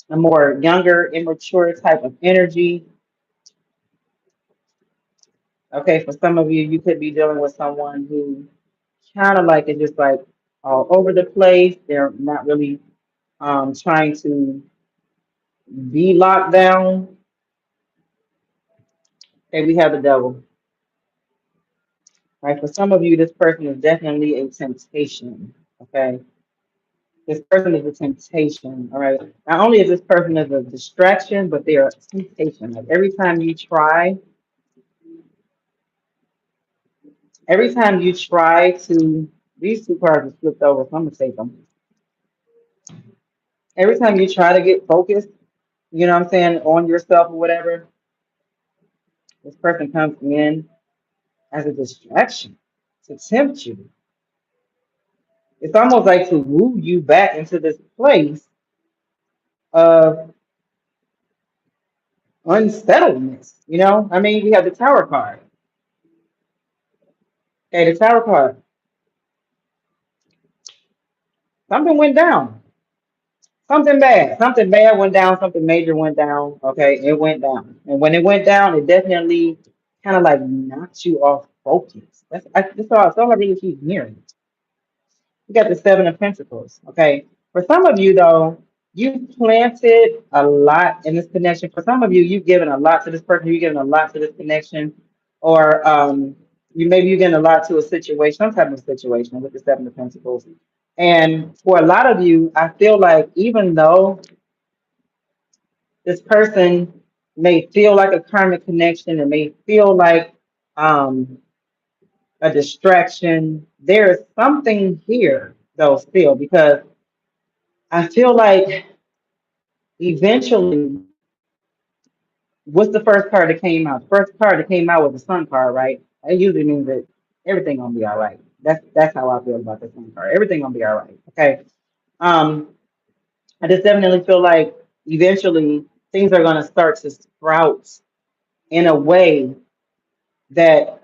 S1: more younger, immature type of energy. Okay, for some of you, you could be dealing with someone who kind of like is just like all over the place. They're not really trying to be locked down. Okay, we have the devil. Right, for some of you, this person is definitely a temptation. Okay, this person is a temptation. All right, not only is this person is a distraction, but they are a temptation. Like every time you try to, these two cards are flipped over, so I'm gonna take them. Every time you try to get focused, you know what I'm saying, on yourself or whatever, this person comes in as a distraction to tempt you. It's almost like to woo you back into this place of unsettledness. You know, I mean, we have the Tower card. Okay, the Tower card. Something went down. Something bad. Something bad went down. Something major went down. Okay, it went down. And when it went down, it definitely kind of like knocked you off focus. That's all I really keep hearing. You got the Seven of Pentacles. Okay. For some of you, though, you've planted a lot in this connection. For some of you, you've given a lot to this person. You've given a lot to this connection, or you're giving a lot to a situation, some type of situation with the Seven of Pentacles. And for a lot of you, I feel like even though this person may feel like a karmic connection, it may feel like um, a distraction, there is something here though still, because I feel like eventually, what's the first card that came out? The first card that came out was the Sun card, right? It usually means that everything gonna be all right. That's how I feel about the Sun card. Everything gonna be all right. Okay. Um, I just definitely feel like eventually things are going to start to sprout in a way that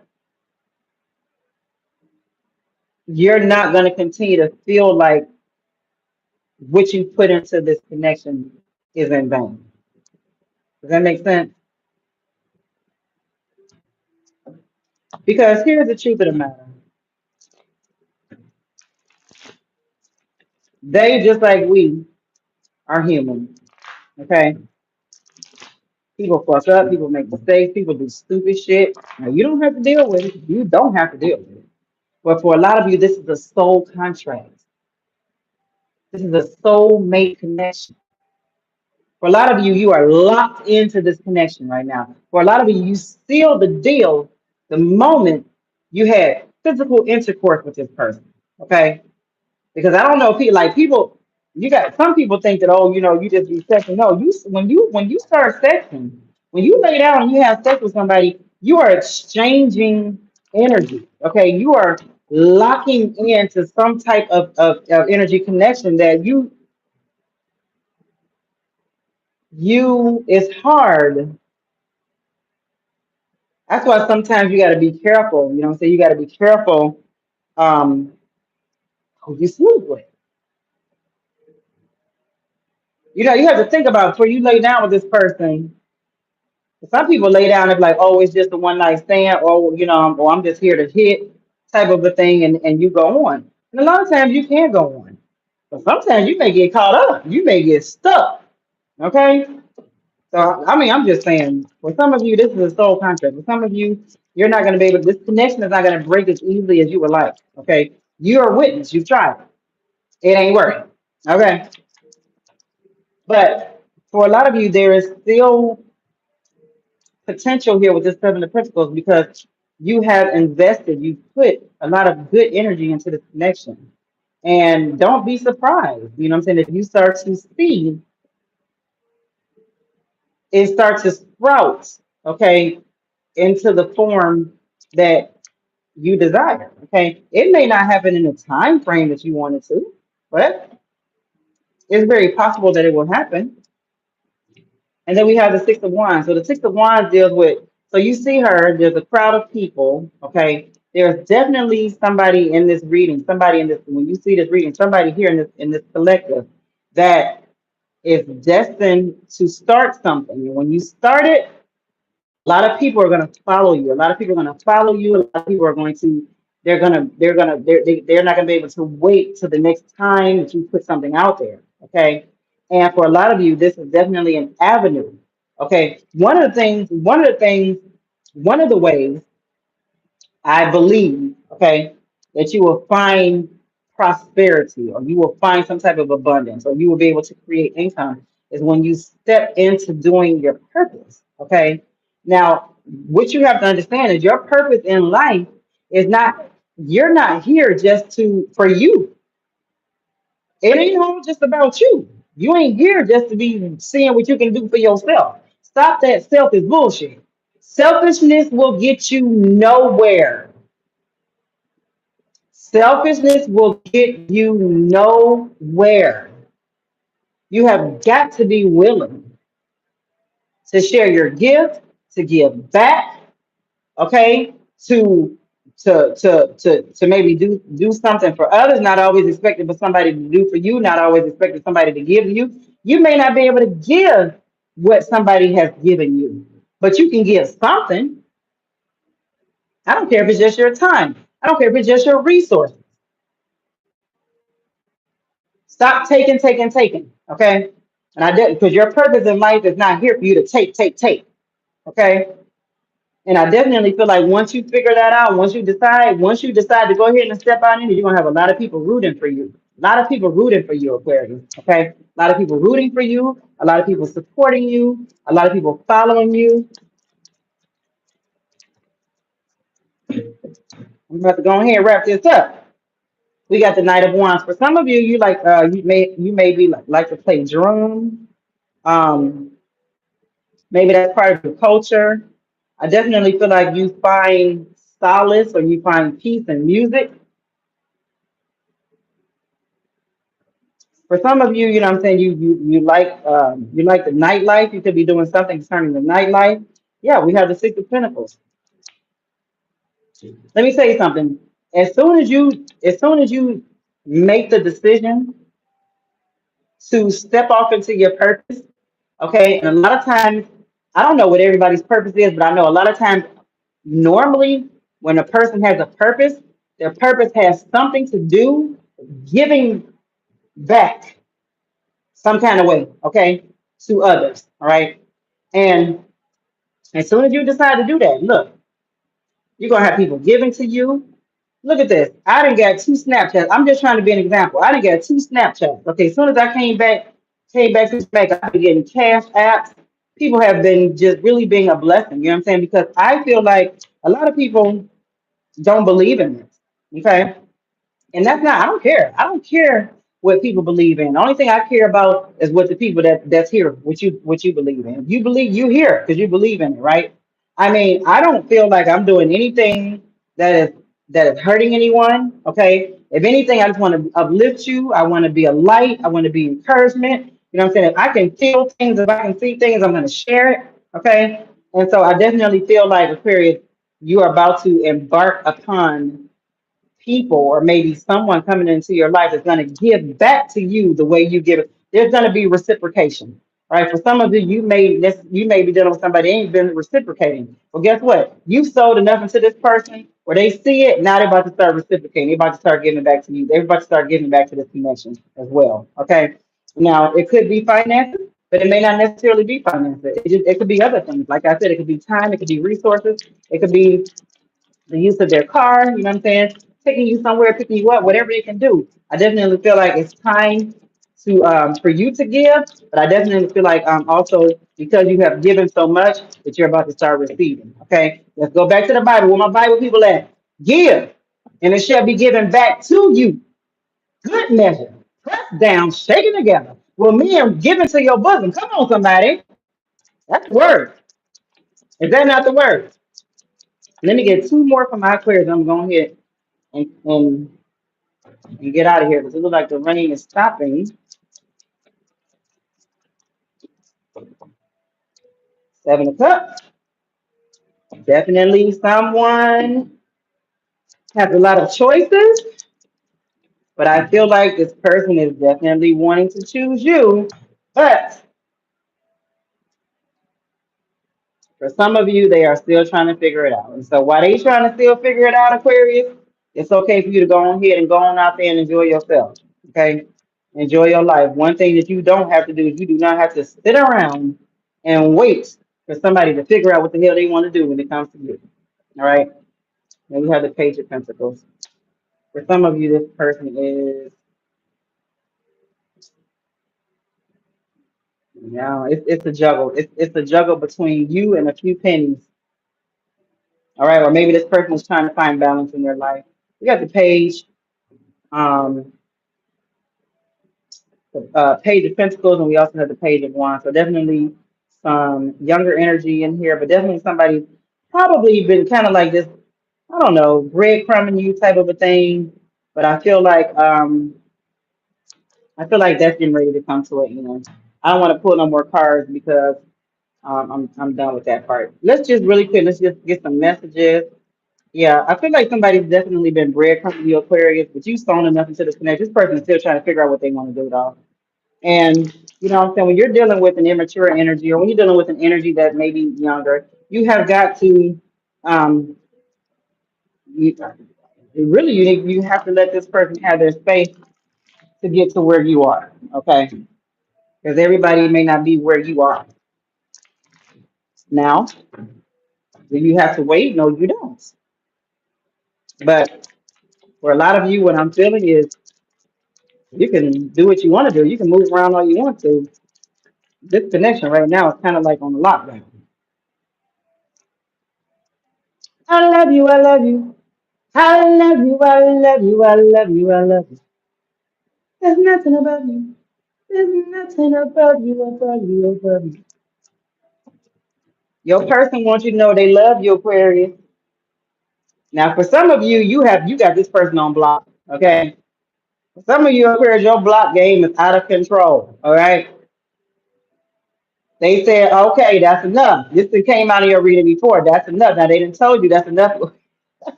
S1: you're not going to continue to feel like what you put into this connection is in vain. Does that make sense? Because here's the truth of the matter. They, just like we, are human. Okay? People fuck up, people make mistakes, people do stupid shit. Now, you don't have to deal with it. You don't have to deal with it. But for a lot of you, this is a soul contract. This is a soulmate connection. For a lot of you, you are locked into this connection right now. For a lot of you, you seal the deal the moment you had physical intercourse with this person. Okay? Because I don't know, people like people, you got some people think that, oh, you know, you just be sexing. No, when you start sexing, when you lay down and you have sex with somebody, you are exchanging energy. Okay, you are locking into some type of energy connection that you it's hard. That's why sometimes you gotta be careful, you know what I'm saying? You gotta be careful um who you sleep with. You know, you have to think about before you lay down with this person. Some people lay down and be like, oh, it's just a one night stand, or you know, or I'm just here to hit type of a thing, and you go on. And a lot of times you can go on, but sometimes you may get caught up, you may get stuck. Okay, so I mean, I'm just saying, for some of you, this is a soul contract. For some of you, you're not going to be able. This connection is not going to break as easily as you would like. Okay, you're a witness. You've tried it. It ain't working. Okay, but for a lot of you, there is still potential here with this seven of pentacles because you have invested, you put a lot of good energy into this connection. And don't be surprised, you know what I'm saying, if you start to see it start to sprout, okay, into the form that you desire. Okay. It may not happen in the time frame that you wanted to, but it's very possible that it will happen. And then we have the Six of Wands. So the Six of Wands deals with, so you see her, there's a crowd of people, okay? There's definitely somebody in this reading, somebody in this, when you see this reading, somebody here in this collective that is destined to start something. And when you start it, a lot of people are going to follow you. A lot of people are going to follow you. A lot of people are going to, they're not going to be able to wait till the next time that you put something out there. Okay. And for a lot of you, this is definitely an avenue. Okay. One of the ways I believe, okay, that you will find prosperity or you will find some type of abundance or you will be able to create income is when you step into doing your purpose. Okay. Now, what you have to understand is your purpose in life is not, you're not here just for you. It ain't all just about you. You ain't here just to be seeing what you can do for yourself. Stop that selfish bullshit. Selfishness will get you nowhere. Selfishness will get you nowhere. You have got to be willing to share your gift, to give back, okay? To maybe do something for others, not always expecting for somebody to do for you, not always expecting somebody to give you. You may not be able to give what somebody has given you, but you can give something. I don't care if it's just your time. I don't care if it's just your resources. Stop taking, okay? And I didn't, because your purpose in life is not here for you to take, okay? And I definitely feel like once you figure that out, once you decide to go ahead and step out in it, you're gonna have a lot of people rooting for you. A lot of people rooting for you, Aquarius, okay? A lot of people rooting for you, a lot of people supporting you, a lot of people following you. I'm about to go ahead and wrap this up. We got the Knight of Wands. For some of you, you may be like to play drum. Um, Maybe that's part of your culture. I definitely feel like you find solace or you find peace in music. For some of you, you know what I'm saying, you like the nightlife. You could be doing something concerning the nightlife. Yeah, we have the Six of Pentacles. Let me tell you something. As soon as you make the decision to step off into your purpose, okay, and a lot of times, I don't know what everybody's purpose is, but I know a lot of times, normally, when a person has a purpose, their purpose has something to do giving back some kind of way, okay, to others, all right? And as soon as you decide to do that, look, you're gonna have people giving to you. Look at this. I didn't get two Snapchats. I'm just trying to be an example. I didn't get two Snapchats. Okay, as soon as I came back to Jamaica, I've been getting cash apps. People have been just really being a blessing. You know what I'm saying? Because I feel like a lot of people don't believe in this. Okay. And that's not, I don't care. I don't care what people believe in. The only thing I care about is what the people that's here, what you believe in. You believe you here because you believe in it, right? I mean, I don't feel like I'm doing anything that is that is hurting anyone. Okay. If anything, I just want to uplift you. I want to be a light. I want to be encouragement. You know what I'm saying? If I can feel things, if I can see things, I'm gonna share it. Okay. And so I definitely feel like Aquarius, you are about to embark upon people or maybe someone coming into your life is going to give back to you the way you give it. There's going to be reciprocation, right? For some of you, you may be dealing with somebody that ain't been reciprocating. Well, guess what? You sold enough into this person where they see it. Now they're about to start reciprocating. They're about to start giving back to you. They're about to start giving back to this connection as well. Okay. Now it could be finances, but it may not necessarily be finances. It could be other things. Like I said, it could be time. It could be resources. It could be the use of their car, you know what I'm saying? Picking you somewhere, picking you up, whatever it can do. I definitely feel like it's time to for you to give, but I definitely feel like also because you have given so much that you're about to start receiving. Okay, let's go back to the Bible. Where my Bible people at? Give, and it shall be given back to you. Good measure, pressed down, shaken together. Well, men given to your bosom. Come on, somebody. That's the word. Is that not the word? Let me get two more from my Aquarius. I'm going ahead and get out of here because it looks like the rain is stopping. Seven of Cups. Definitely someone has a lot of choices, but I feel like this person is definitely wanting to choose you. But for some of you, they are still trying to figure it out. And so while they trying to still figure it out, Aquarius, it's okay for you to go on ahead and go on out there and enjoy yourself. Okay? Enjoy your life. One thing that you don't have to do is you do not have to sit around and wait for somebody to figure out what the hell they want to do when it comes to you. All right? And we have the Page of Pentacles. For some of you, this person is, it's a juggle. It's a juggle between you and a few pennies. All right? Or maybe this person is trying to find balance in their life. We got the Page. Um, Page of Pentacles, and we also have the Page of Wands. So definitely some younger energy in here, but definitely somebody probably been kind of like this, I don't know, breadcrumbing you type of a thing. But I feel like that's getting ready to come to an end. I don't want to pull no more cards because I'm done with that part. Let's just really quick. Let's just get some messages. Yeah, I feel like somebody's definitely been breadcrumbing you, Aquarius, but you sewn enough into this connection. This person is still trying to figure out what they want to do, though. And you know what I'm saying, when you're dealing with an immature energy or when you're dealing with an energy that may be younger, you have got to you, really you have to let this person have their space to get to where you are, okay? Because everybody may not be where you are. Now, do you have to wait? No, you don't. But for a lot of you, what I'm feeling is you can do what you want to do. You can move around all you want to. This connection right now is kind of like on the lockdown. I love you, I love you. I love you, I love you, I love you, I love you. There's nothing about you. There's nothing about you, about you. Your person wants you to know they love you, Aquarius. Now, for some of you, you got this person on block, okay? Some of you Aquarius, your block game is out of control. All right. They said, okay, that's enough. This thing came out of your reading before. That's enough. Now they didn't told you that's enough.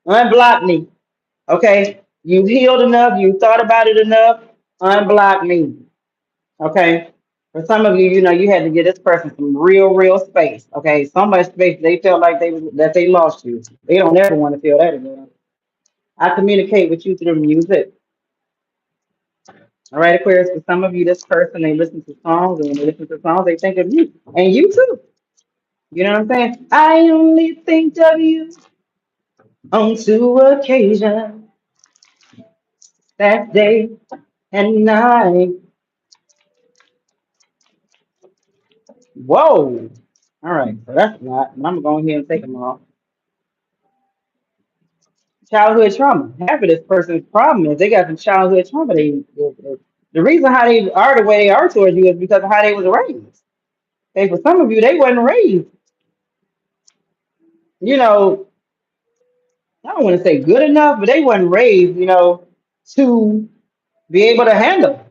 S1: Unblock me. Okay. You healed enough. You thought about it enough. Unblock me. Okay. For some of you, you know, you had to give this person some real space. Okay. So much space they felt like they lost you. They don't ever want to feel that again. I communicate with you through music. All right, Aquarius, for some of you, this person, they listen to songs, and when they listen to songs, they think of you. And you too. You know what I'm saying? I only think of you on two occasions, that day and night. Whoa. All right, so that's not. I'm gonna go ahead and take them off. Childhood trauma. Half of this person's problem is they got some childhood trauma. The reason how they are the way they are towards you is because of how they was raised. Okay, for some of you, they wasn't raised, you know, I don't want to say good enough, but they wasn't raised, you know, to be able to handle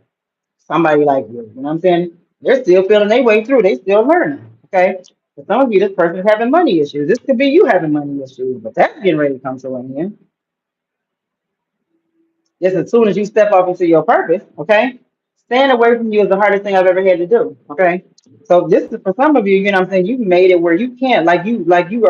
S1: somebody like you. You know what I'm saying? They're still feeling their way through. They still learning. Okay. For some of you, this person is having money issues. This could be you having money issues, but that's getting ready to come to an end. Just as soon as you step off into your purpose, okay? Staying away from you is the hardest thing I've ever had to do. Okay. So this is for some of you, you know what I'm saying, you've made it where you can't, you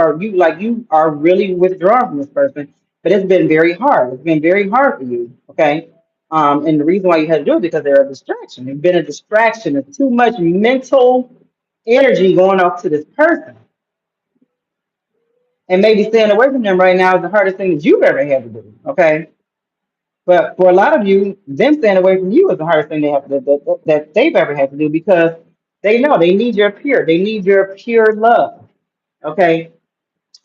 S1: are really withdrawn from this person. But it's been very hard. It's been very hard for you. Okay. And the reason why you had to do it because they're a distraction. It's been a distraction. It's too much mental energy going off to this person. And maybe staying away from them right now is the hardest thing that you've ever had to do. Okay. But for a lot of you, them staying away from you is the hardest thing they have that they've ever had to do because they know they need your they need your pure love. Okay.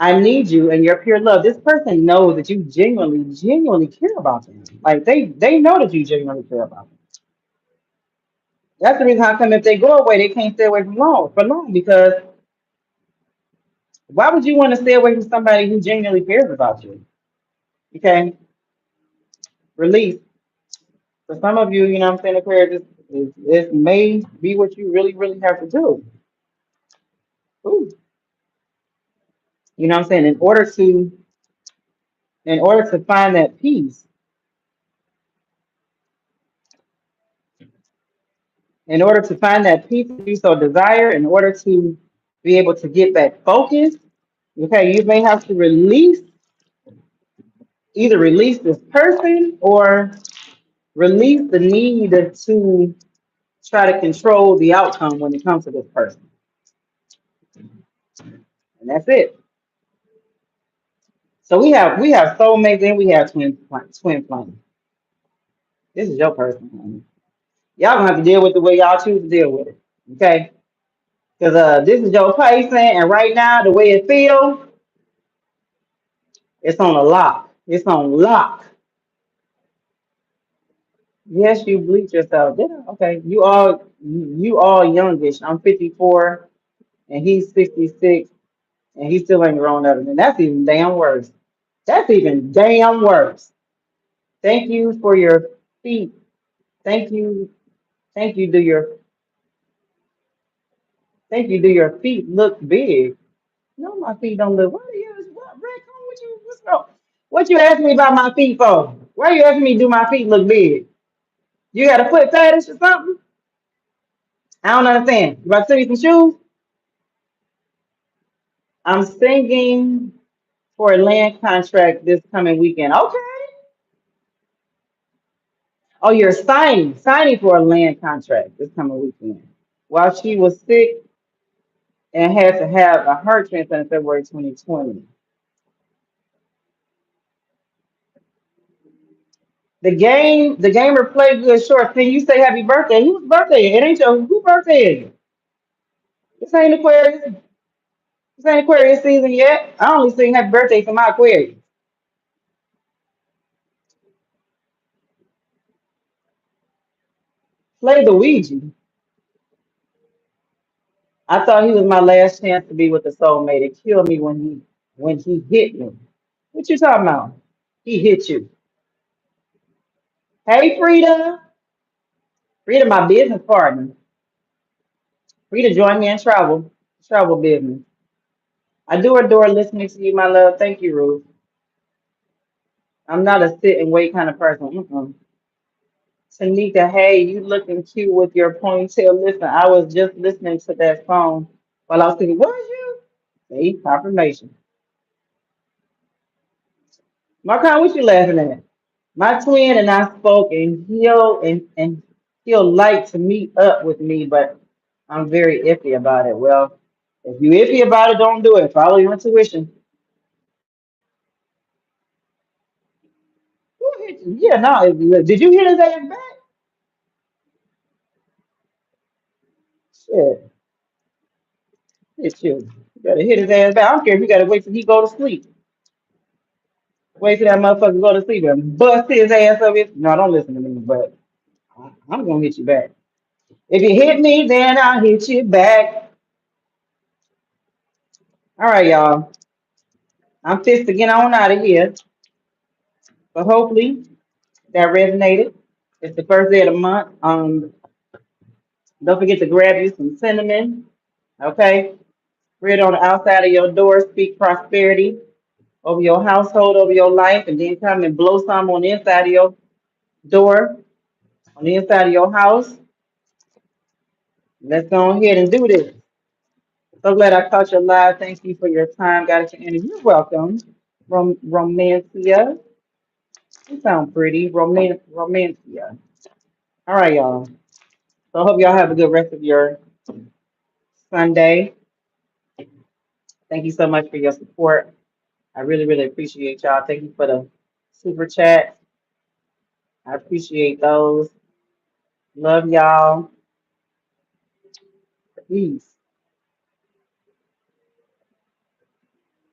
S1: I need you and your pure love. This person knows that you genuinely care about them. Like they know that you genuinely care about them. That's the reason how come if they go away, they can't stay away from long for long because why would you want to stay away from somebody who genuinely cares about you? Okay. Release. For some of you, you know what I'm saying, Aquarius, this may be what you really have to do. Ooh. You know what I'm saying? In order to find that peace, in order to find that peace that you so desire, in order to be able to get back focused, okay, you may have to either release this person or release the need to try to control the outcome when it comes to this person. And that's it. So we have soulmates and we have twin flames. This is your person, honey. Y'all gonna have to deal with the way y'all choose to deal with it. Okay? Because this is your person, and right now the way it feels, it's on a lock. It's on lock. Yes, you bleach yourself. Yeah, okay. You all youngish. I'm 54 and he's 66 and he still ain't grown up. And that's even damn worse. That's even damn worse. Thank you for your feet. Thank you. Thank you. Do your feet look big? No, my feet don't look. What are you? What, Raccoon? What's wrong? What you asking me about my feet for? Why are you asking me do my feet look big? You got a foot fetish or something? I don't understand. You about to send me some shoes? I'm singing for a land contract this coming weekend. Okay. Oh, you're signing for a land contract this coming weekend. While she was sick and had to have a heart transplant in February 2020. The gamer played good short. Can you say happy birthday? Whose birthday? It ain't your whose birthday is it? This ain't Aquarius. This ain't Aquarius season yet. I only sing happy birthday for my Aquarius. Play the Ouija. I thought he was my last chance to be with the soulmate. It killed me when he hit me. What you talking about? He hit you. Hey, Frida. Frida, my business partner. Frida joined me in travel business. I do adore listening to you, my love. Thank you, Ruth. I'm not a sit and wait kind of person. Tanika, hey, you looking cute with your ponytail. Listen, I was just listening to that song while I was thinking, was you? See, confirmation. Marcon, what you laughing at? My twin and I spoke, and he'll like to meet up with me, but I'm very iffy about it. Well, if you iffy about it, don't do it. Follow your intuition. Who hit you? Yeah, no. Did you hit his ass back? Shit, hit you. You gotta hit his ass back. I don't care if you gotta wait till he go to sleep. Wait till that motherfucker go to sleep and bust his ass up. No, don't listen to me, but I'm gonna hit you back. If you hit me, then I'll hit you back. All right, y'all. I'm fixed to get on out of here. But hopefully that resonated. It's the first day of the month. Don't forget to grab you some cinnamon. Okay. Spread it on the outside of your door. Speak prosperity over your household, over your life, and then come and blow some on the inside of your door, on the inside of your house. Let's go ahead and do this. So glad I caught you live. Thank you for your time. Got it to end. You're welcome. Romancia. You sound pretty. Romancia. All right, y'all. So I hope y'all have a good rest of your Sunday. Thank you so much for your support. I really, really appreciate y'all. Thank you for the super chat. I appreciate those. Love y'all. Peace.